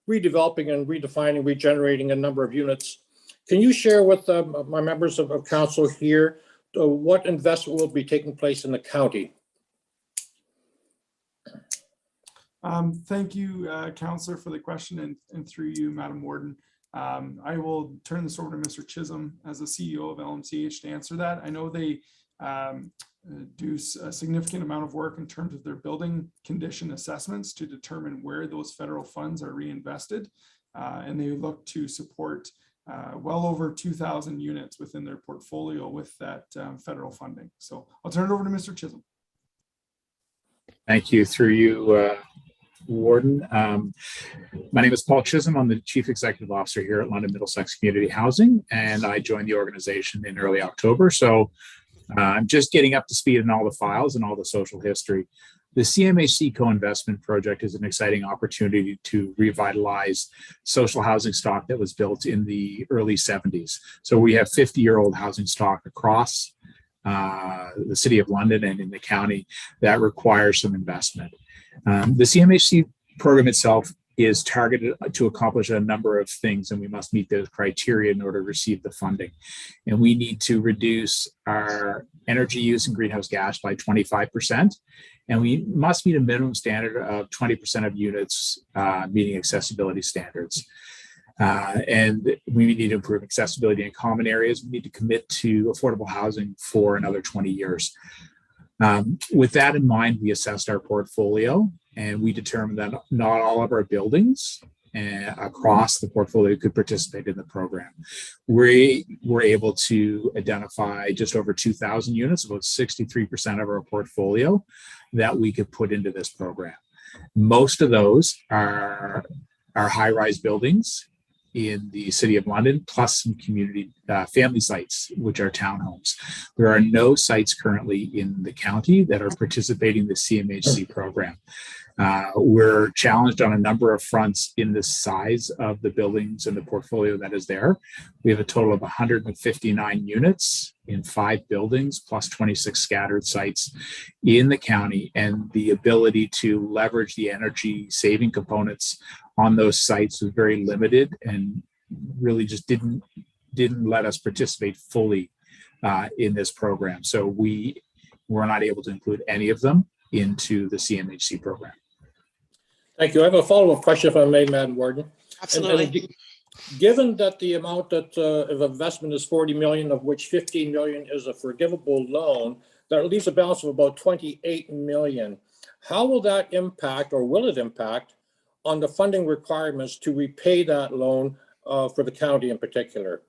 redeveloping and redefining, regenerating a number of units. Can you share with my members of council here what investment will be taking place in the county? Thank you, Councillor, for the question, and through you, Madam Warden. I will turn this over to Mr. Chisholm as the CEO of LMCH to answer that. I know they do a significant amount of work in terms of their building condition assessments to determine where those federal funds are reinvested, and they look to support well over 2,000 units within their portfolio with that federal funding. So I'll turn it over to Mr. Chisholm. Thank you. Through you, Warden. My name is Paul Chisholm. I'm the Chief Executive Officer here at London Middlesex Community Housing, and I joined the organization in early October. So I'm just getting up to speed on all the files and all the social history. The CMHC co-investment project is an exciting opportunity to revitalize social housing stock that was built in the early 70s. So we have 50-year-old housing stock across the City of London and in the county that requires some investment. The CMHC program itself is targeted to accomplish a number of things, and we must meet those criteria in order to receive the funding. And we need to reduce our energy use and greenhouse gas by 25%. And we must meet a minimum standard of 20% of units meeting accessibility standards. And we need to improve accessibility in common areas. We need to commit to affordable housing for another 20 years. With that in mind, we assessed our portfolio, and we determined that not all of our buildings across the portfolio could participate in the program. We were able to identify just over 2,000 units, about 63% of our portfolio, that we could put into this program. Most of those are high-rise buildings in the City of London, plus some community family sites, which are townhomes. There are no sites currently in the county that are participating in the CMHC program. We're challenged on a number of fronts in the size of the buildings and the portfolio that is there. We have a total of 159 units in 5 buildings, plus 26 scattered sites in the county, and the ability to leverage the energy saving components on those sites was very limited, and really just didn't let us participate fully in this program. So we were not able to include any of them into the CMHC program. Thank you. I have a follow-up question, if I may, Madam Warden. Absolutely. And given that the amount that of investment is 40 million, of which 15 million is a forgivable loan, that leaves a balance of about 28 million. How will that impact, or will it impact, on the funding requirements to repay that loan for the county in particular?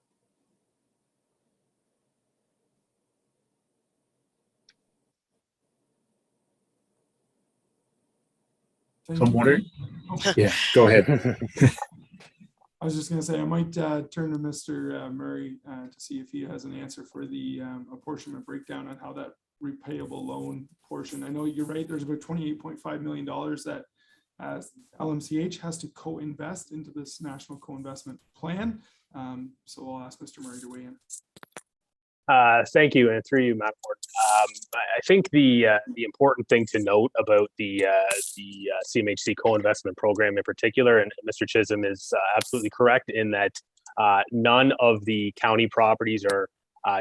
thank So I'm you. wondering, Oh, yeah, go ahead. I was just going to say, I might turn to Mr. Murray to see if he has an answer for the apportionment breakdown on how that repayable loan portion. I know you're right. There's about $28.5 million that LMCH has to co-invest into this national co-investment plan. So I'll ask Mr. Murray to weigh in. Thank you, and through you, Madam Ward. I think the important thing to note about the CMHC co-investment program in particular, and Mr. Chisholm is absolutely correct in that none of the county properties are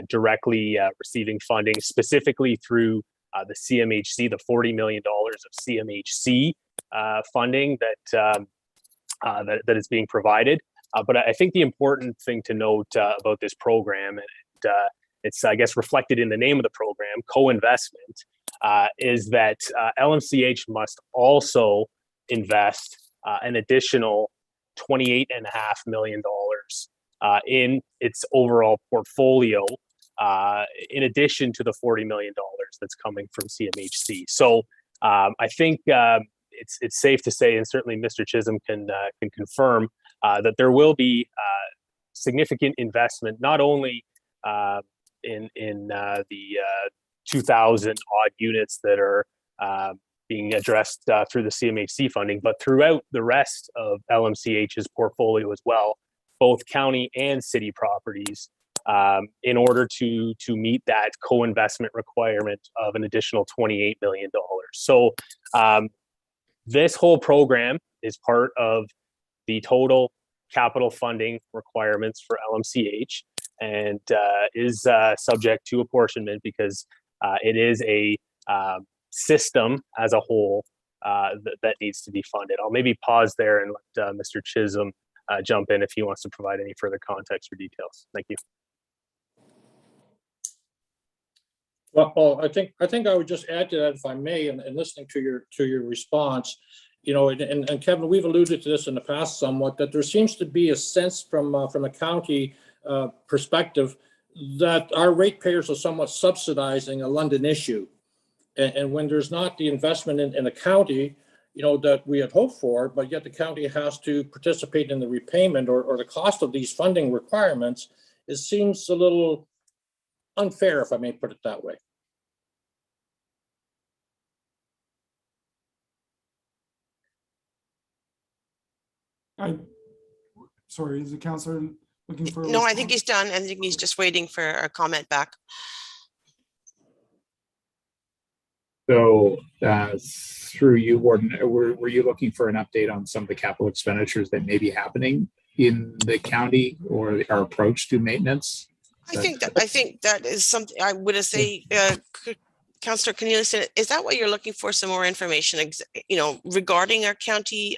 directly receiving funding specifically through the CMHC, the $40 million of CMHC funding that is being provided. But I think the important thing to note about this program, and it's, I guess, reflected in the name of the program, co-investment, is that LMCH must also invest an additional $28.5 million in its overall portfolio, in addition to the $40 million that's coming from CMHC. So I think it's safe to say, and certainly Mr. Chisholm can confirm, that there will be significant investment, not only in the 2,000 odd units that are being addressed through the CMHC funding, but throughout the rest of LMCH's portfolio as well, both county and city properties, in order to meet that co-investment requirement of an additional $28 million. So this whole program is part of the total capital funding requirements for LMCH, and is subject to apportionment because it is a system as a whole that needs to be funded. I'll maybe pause there and let Mr. Chisholm jump in if he wants to provide any further context or details. Thank you. Well, I think I would just add to that, if I may, and listening to your response, you know, and Kevin, we've alluded to this in the past somewhat, that there seems to be a sense from a county perspective that our ratepayers are somewhat subsidizing a London issue, and when there's not the investment in the county, you know, that we had hoped for, but yet the county has to participate in the repayment or the cost of these funding requirements, it seems a little unfair, if I may put it that way. Sorry, is the councillor looking for a No, I response? think he's done. I think he's just waiting for a comment back. So through you, Warden, were you looking for an update on some of the capital expenditures that may be happening in the county or our approach to maintenance? I think that is something I would say, Councillor Cornelius, is that what you're looking for? Some more information, you know, regarding our county,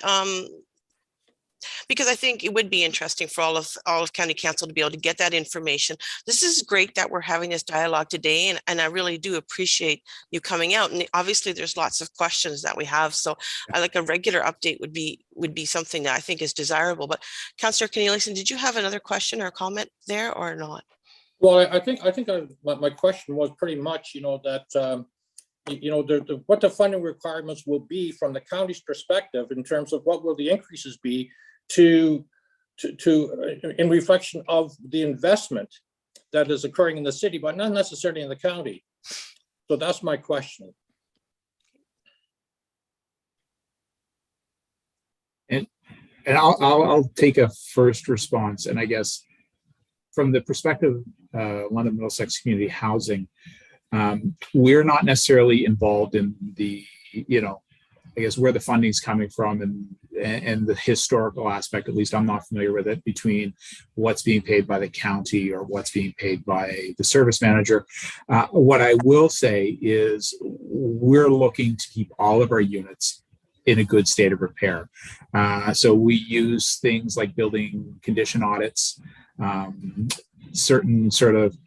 because I think it would be interesting for all of County Council to be able to get that information. This is great that we're having this dialogue today, and I really do appreciate you coming out. And obviously, there's lots of questions that we have, so I like a regular update would be something that I think is desirable. But Councillor Cornelius, did you have another question or comment there or not? Well, I think my question was pretty much, you know, that you know, what the funding requirements will be from the county's perspective in terms of what will the increases be to in reflection of the investment that is occurring in the city, but not necessarily in the county. So that's my question. And I'll take a first response, and I guess from the perspective of London Middlesex Community Housing, we're not necessarily involved in the, you know, I guess where the funding's coming from and the historical aspect. At least I'm not familiar with it, between what's being paid by the county or what's being paid by the service manager. What I will say is we're looking to keep all of our units in a good state of repair. So we use things like building condition audits, certain sort of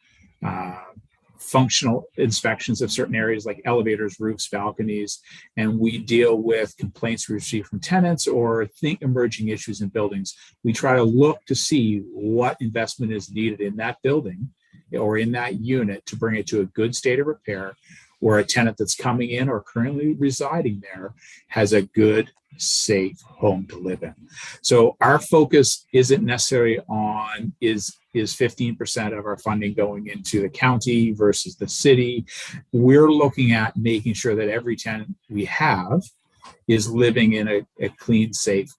functional inspections of certain areas like elevators, roofs, balconies, and we deal with complaints we receive from tenants or emerging issues in buildings. We try to look to see what investment is needed in that building or in that unit to bring it to a good state of repair where a tenant that's coming in or currently residing there has a good, safe home to live in. So our focus isn't necessarily on is 15% of our funding going into the county versus the city. We're looking at making sure that every tenant we have is living in a clean, safe,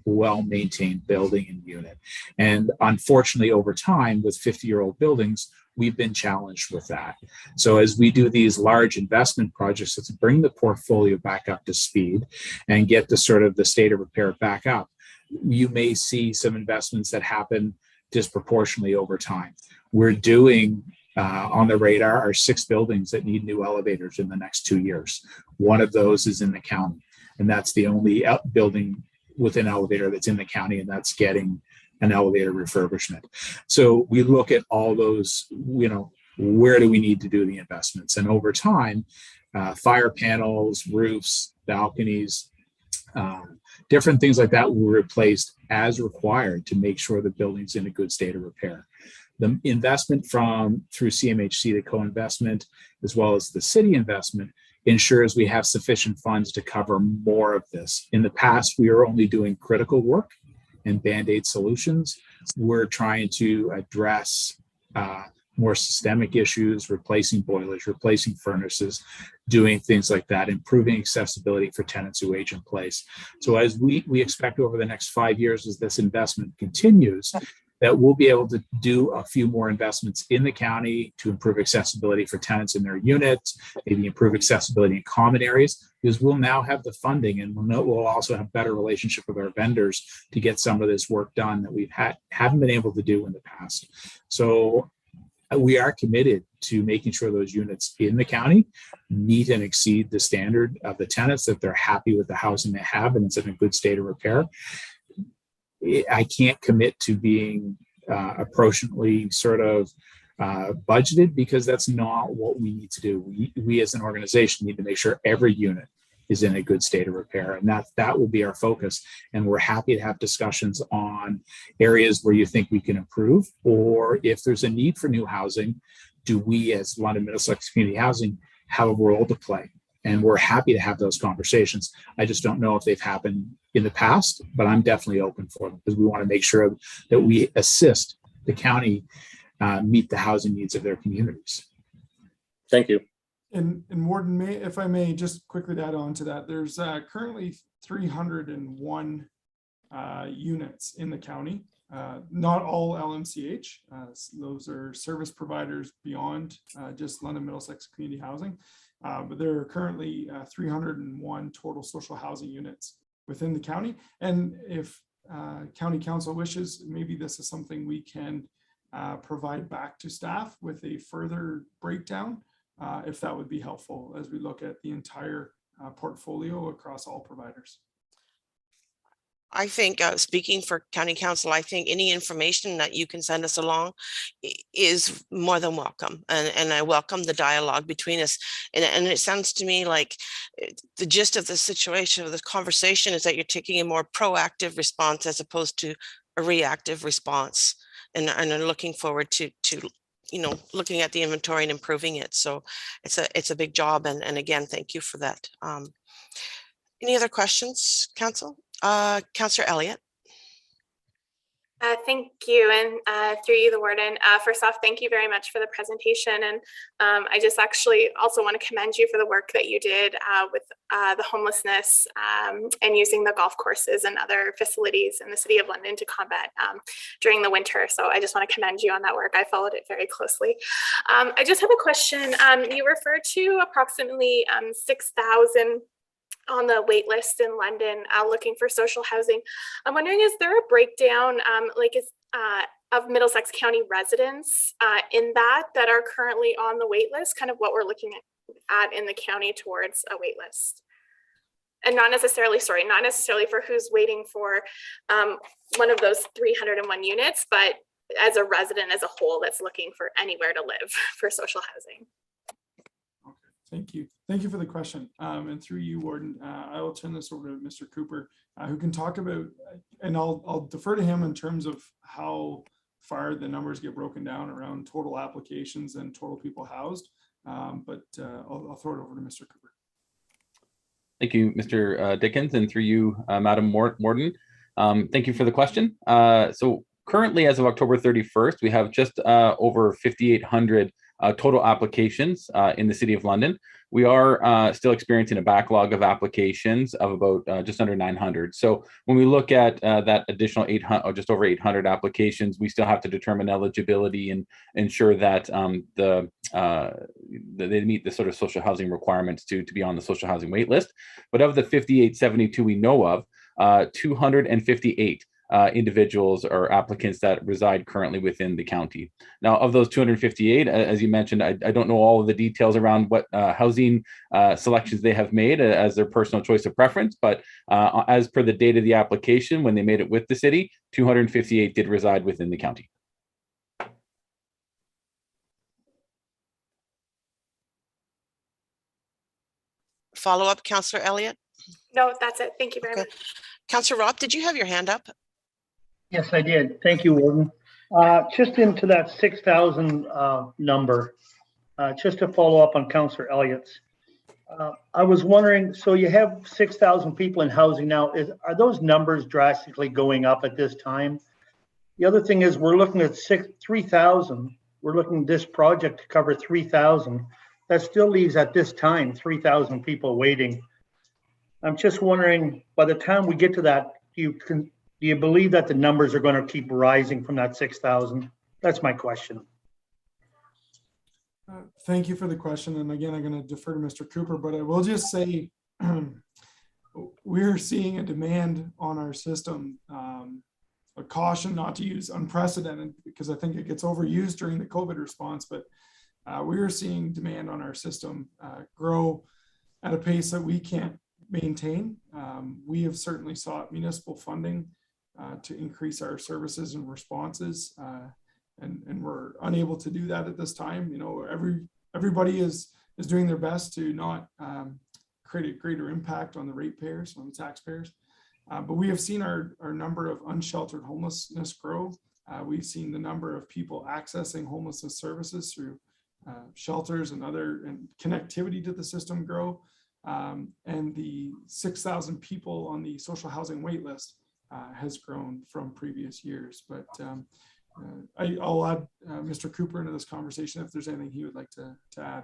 well-maintained building and unit. And unfortunately, over time, with 50-year-old buildings, we've been challenged with that. So as we do these large investment projects to bring the portfolio back up to speed and get the sort of the state of repair back up, you may see some investments that happen disproportionately over time. We're doing on the radar are 6 buildings that need new elevators in the next 2 years. One of those is in the county, and that's the only building with an elevator that's in the county, and that's getting an elevator refurbishment. So we look at all those, you know, where do we need to do the investments? And over time, fire panels, roofs, balconies, different things like that were replaced as required to make sure the building's in a good state of repair. The investment through CMHC, the co-investment, as well as the city investment, ensures we have sufficient funds to cover more of this. In the past, we were only doing critical work and Band-Aid solutions. We're trying to address more systemic issues, replacing boilers, replacing furnaces, doing things like that, improving accessibility for tenants who age in place. So as we expect over the next 5 years, as this investment continues, that we'll be able to do a few more investments in the county to improve accessibility for tenants in their units, maybe improve accessibility in common areas, because we'll now have the funding, and we'll also have better relationship with our vendors to get some of this work done that we've haven't been able to do in the past. So we are committed to making sure those units in the county meet and exceed the standard of the tenants, that they're happy with the housing they have and it's in a good state of repair. I can't commit to being appropriately sort of budgeted, because that's not what we need to do. We as an organization need to make sure every unit is in a good state of repair, and that will be our focus. And we're happy to have discussions on areas where you think we can improve, or if there's a need for new housing, do we as London Middlesex Community Housing have a role to play? And we're happy to have those conversations. I just don't know if they've happened in the past, but I'm definitely open for them, because we want to make sure that we assist the county meet the housing needs of their communities. Thank you. And Warden, if I may just quickly add on to that, there's currently 301 units in the county, not all LMCH. Those are service providers beyond just London Middlesex Community Housing. But there are currently 301 total social housing units within the county. And if county council wishes, maybe this is something we can provide back to staff with a further breakdown, if that would be helpful as we look at the entire portfolio across all providers. I think, speaking for county council, I think any information that you can send us along is more than welcome. And I welcome the dialogue between us. And it sounds to me like the gist of the situation, of the conversation, is that you're taking a more proactive response as opposed to a reactive response. And I'm looking forward to you know, looking at the inventory and improving it. So it's a big job. And again, thank you for that. Any other questions, council? Councillor Elliott. Thank you, and through you, the warden. First off, thank you very much for the presentation, and I just actually also want to commend you for the work that you did with the homelessness and using the golf courses and other facilities in the City of London to combat during the winter. So I just want to commend you on that work. I followed it very closely. I just have a question. You referred to approximately 6,000 on the wait list in London looking for social housing. I'm wondering, is there a breakdown of Middlesex County residents in that are currently on the wait list, kind of what we're looking at in the county towards a wait list? And not necessarily for who's waiting for one of those 301 units, but as a resident as a whole that's looking for anywhere to live for social housing. Thank you. Thank you for the question. And through you, Warden, I will turn this over to Mr. Cooper, who can talk about, and I'll defer to him in terms of how far the numbers get broken down around total applications and total people housed. but I'll throw it over to Mr. Cooper. Thank you, Mr. Dickens, and through you, Madam Warden. Thank you for the question. So currently, as of October 31st, we have just over 5,800 total applications in the City of London. We are still experiencing a backlog of applications of about just under 900. So when we look at that additional 800, or just over 800 applications, we still have to determine eligibility and ensure that they meet the sort of social housing requirements to be on the social housing wait list. But of the 5,872 we know of, 258 individuals or applicants that reside currently within the county. Now, of those 258, as you mentioned, I don't know all of the details around what housing selections they have made as their personal choice of preference, but as per the date of the application, when they made it with the city, 258 did reside within the county. Follow up, Councillor Elliott? No, that's it. Thank you very much. Councillor Robb, did you have your hand up? Yes, I did. Thank you, Warden. Just into that 6,000 number, just to follow up on Councillor Elliott's. I was wondering, so you have 6,000 people in housing now. Are those numbers drastically going up at this time? The other thing is we're looking at 3,000. We're looking at this project to cover 3,000. That still leaves at this time 3,000 people waiting. I'm just wondering, by the time we get to that, do you believe that the numbers are going to keep rising from that 6,000? That's my question. Thank you for the question. And again, I'm going to defer to Mr. Cooper, but I will just say we're seeing a demand on our system, a caution not to use unprecedented, because I think it gets overused during the COVID response, but we are seeing demand on our system grow at a pace that we can't maintain. We have certainly sought municipal funding to increase our services and responses, and we're unable to do that at this time. You know, everybody is doing their best to not create a greater impact on the ratepayers, on the taxpayers. But we have seen our number of unsheltered homelessness grow. We've seen the number of people accessing homelessness services through shelters and connectivity to the system grow. And the 6,000 people on the social housing wait list has grown from previous years. But I'll add Mr. Cooper into this conversation if there's anything he would like to add.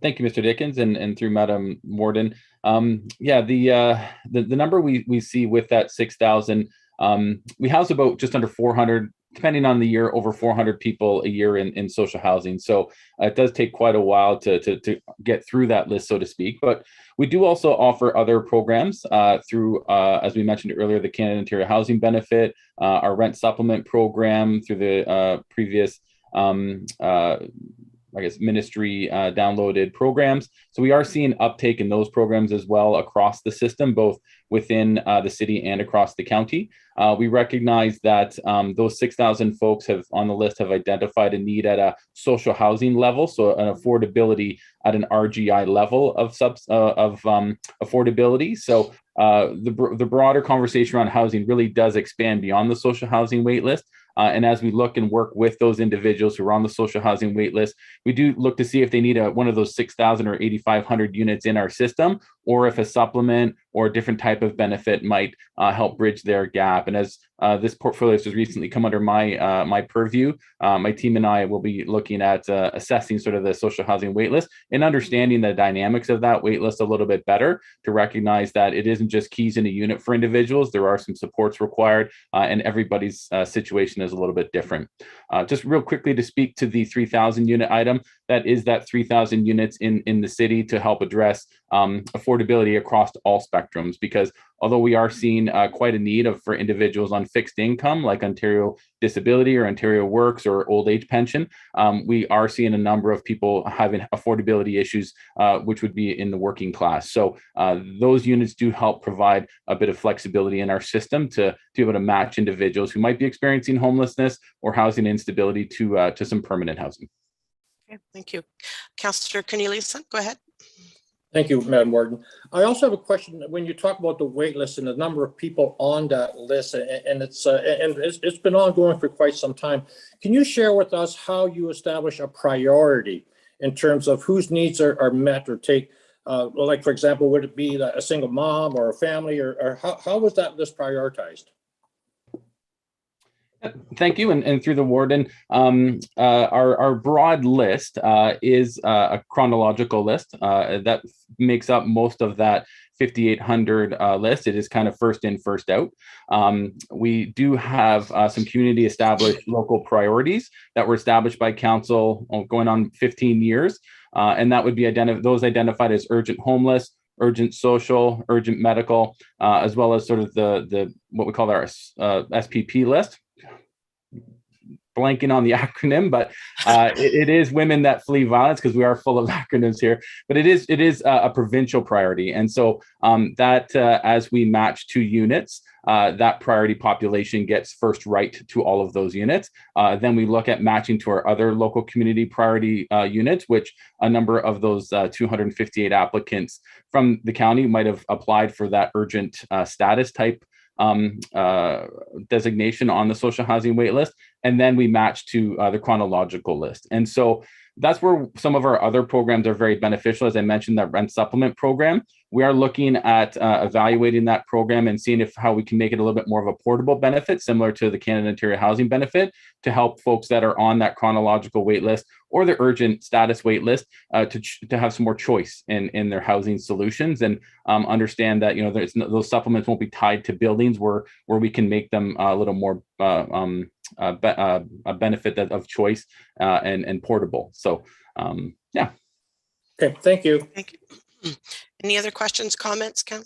Thank you, Mr. Dickens, and through Madam Warden. Yeah, the number we see with that 6,000, we house about just under 400, depending on the year, over 400 people a year in social housing. So it does take quite a while to get through that list, so to speak. But we do also offer other programs through, as we mentioned earlier, the Canada Interior Housing Benefit, our rent supplement program through the previous I guess ministry downloaded programs. So we are seeing uptake in those programs as well across the system, both within the city and across the county. We recognize that those 6,000 folks on the list have identified a need at a social housing level, so an affordability at an RGI level of affordability. So the broader conversation around housing really does expand beyond the social housing wait list. And as we look and work with those individuals who are on the social housing wait list, we do look to see if they need one of those 6,000 or 8,500 units in our system, or if a supplement or a different type of benefit might help bridge their gap. And as this portfolio has recently come under my purview, my team and I will be looking at assessing sort of the social housing wait list and understanding the dynamics of that wait list a little bit better, to recognize that it isn't just keys in a unit for individuals. There are some supports required, and everybody's situation is a little bit different. Just real quickly to speak to the 3,000 unit item, that is that 3,000 units in the city to help address affordability across all spectrums, because although we are seeing quite a need for individuals on fixed income like Ontario Disability or Ontario Works or old age pension, we are seeing a number of people having affordability issues, which would be in the working class. So those units do help provide a bit of flexibility in our system to be able to match individuals who might be experiencing homelessness or housing instability to some permanent housing. Okay, thank you. Councillor Corneliuson, go ahead. Thank you, Madam Warden. I also have a question. When you talk about the wait list and the number of people on that list, and it's been ongoing for quite some time, can you share with us how you establish a priority? in terms of whose needs are met or take, like, for example, would it be a single mom or a family, or how was this prioritized? Thank you. And through the warden, our broad list is a chronological list that makes up most of that 5,800 list. It is kind of first in, first out. We do have some community established local priorities that were established by council going on 15 years. And that would be those identified as urgent homeless, urgent social, urgent medical, as well as sort of the what we call our SPP list. Blanking on the acronym, but it is women that flee violence, because we are full of acronyms here. But it is a provincial priority, and so that as we match 2 units, that priority population gets first right to all of those units. Then we look at matching to our other local community priority units, which a number of those 258 applicants from the county might have applied for that urgent status type designation on the social housing wait list, and then we match to the chronological list. And so that's where some of our other programs are very beneficial. As I mentioned, that rent supplement program, we are looking at evaluating that program and seeing how we can make it a little bit more of a portable benefit, similar to the Canada Interior Housing Benefit, to help folks that are on that chronological wait list or the urgent status wait list to have some more choice in their housing solutions, and understand that those supplements won't be tied to buildings, where we can make them a little more a benefit of choice and portable. So yeah. Okay, thank you. Thank you. Any other questions, comments, Ken?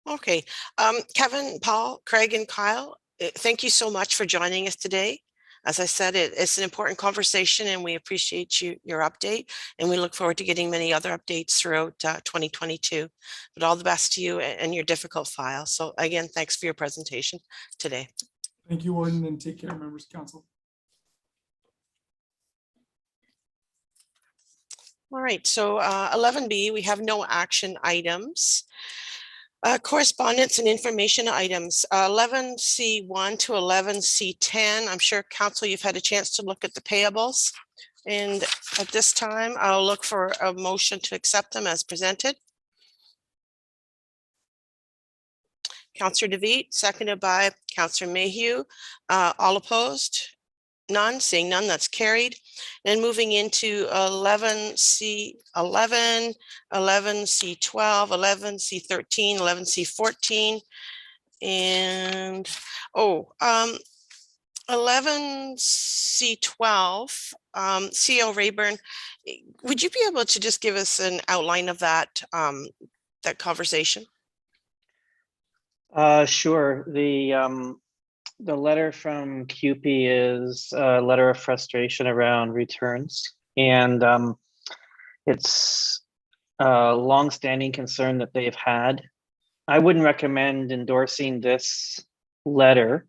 Okay, Kevin, Paul, Craig, and Kyle, thank you so much for joining us today. As I said, it's an important conversation, and we appreciate your update, and we look forward to getting many other updates throughout 2022. But all the best to you and your difficult file. So again, thanks for your presentation today. Thank you, Warden, and take care, members of council. All right, so 11B, we have no action items. Correspondence and information items, 11C1 to 11C10. I'm sure council, you've had a chance to look at the payables. And at this time, I'll look for a motion to accept them as presented. Councillor DeVete, seconded by Councillor Mayhew. All opposed? None. Seeing none, that's carried. And moving into 11C11, 11C12, 11C13, 11C14, and 11C12, CO Rayburn. Would you be able to just give us an outline of that that conversation? Sure. The letter from CUPE is a letter of frustration around returns, and it's a long-standing concern that they've had. I wouldn't recommend endorsing this letter,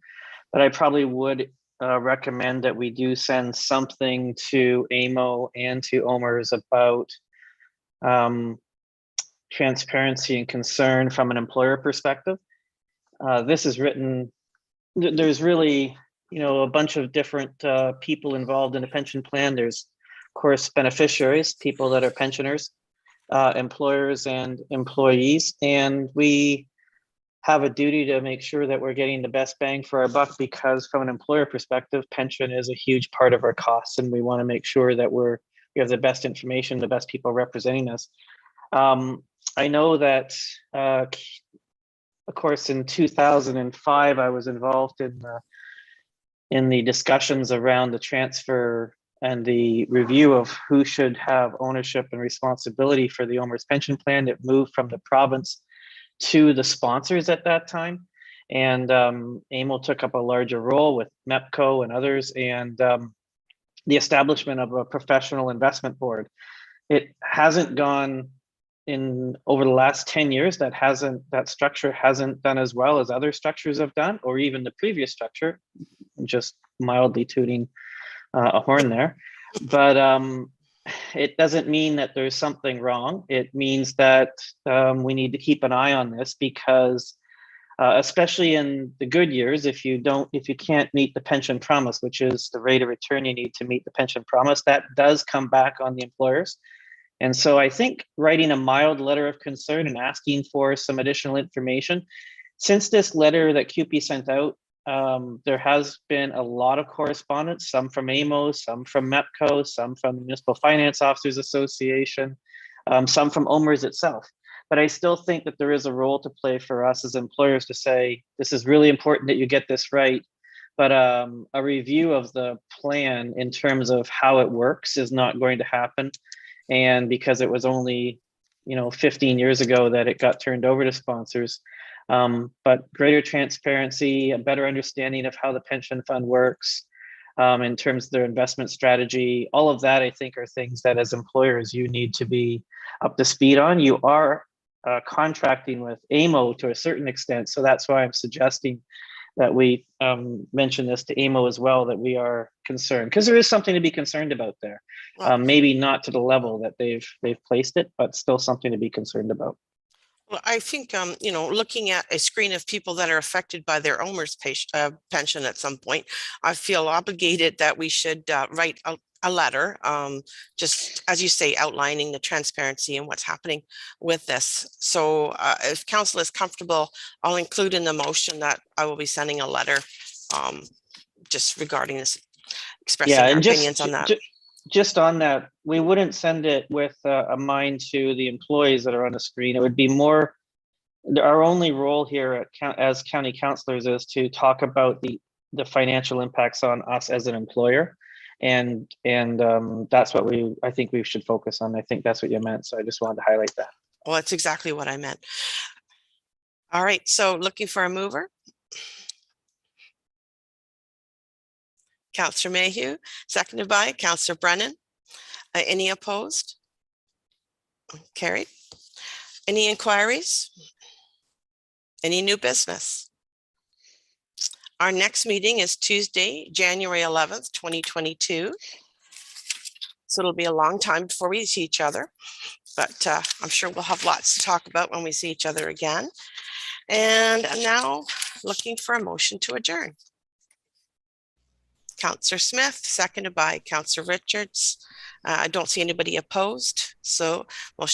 but I probably would recommend that we do send something to AMO and to OMERS about transparency and concern from an employer perspective. This is written. There's really, a bunch of different people involved in a pension plan. There's, of course, beneficiaries, people that are pensioners, employers and employees. And we have a duty to make sure that we're getting the best bang for our buck, because from an employer perspective, pension is a huge part of our costs. And we want to make sure that we have the best information, the best people representing us. I know that of course, in 2005, I was involved in the discussions around the transfer and the review of who should have ownership and responsibility for the OMERS pension plan. It moved from the province to the sponsors at that time. And AMO took up a larger role with MEPCO and others, and the establishment of a professional investment board. It hasn't gone over the last 10 years, that structure hasn't done as well as other structures have done, or even the previous structure. Just mildly tooting a horn there, but it doesn't mean that there's something wrong. It means that we need to keep an eye on this, because especially in the good years. If you can't meet the pension promise, which is the rate of return you need to meet the pension promise, that does come back on the employers. And so I think writing a mild letter of concern and asking for some additional information. Since this letter that CUPE sent out, there has been a lot of correspondence, some from AMO, some from MEPCO, some from the Municipal Finance Officers Association, some from OMERS itself. But I still think that there is a role to play for us as employers to say, this is really important that you get this right. But a review of the plan in terms of how it works is not going to happen. And because it was only 15 years ago that it got turned over to sponsors. But greater transparency, a better understanding of how the pension fund works in terms of their investment strategy, all of that I think are things that as employers you need to be up to speed on. You are contracting with AMO to a certain extent, so that's why I'm suggesting that we mention this to AMO as well, that we are concerned, because there is something to be concerned about there. Maybe not to the level that they've placed it, but still something to be concerned about. Well, I think, looking at a screen of people that are affected by their OMERS pension at some point, I feel obligated that we should write a letter, just as you say, outlining the transparency and what's happening with this. So if council is comfortable, I'll include in the motion that I will be sending a letter just regarding this, expressing our opinions on that. Just on that, we wouldn't send it with a mind to the employees that are on the screen. It would be more, our only role here as county councillors is to talk about the financial impacts on us as an employer. And that's what I think we should focus on. I think that's what you meant. So I just wanted to highlight that. Well, that's exactly what I meant. All right, so looking for a mover. Councillor Mayhew, seconded by Councillor Brennan. Any opposed? Carried. Any inquiries? Any new business? Our next meeting is Tuesday, January 11th, 2022. So it'll be a long time before we see each other, but I'm sure we'll have lots to talk about when we see each other again. And I'm now looking for a motion to adjourn. Councillor Smith, seconded by Councillor Richards. I don't see anybody opposed, so motion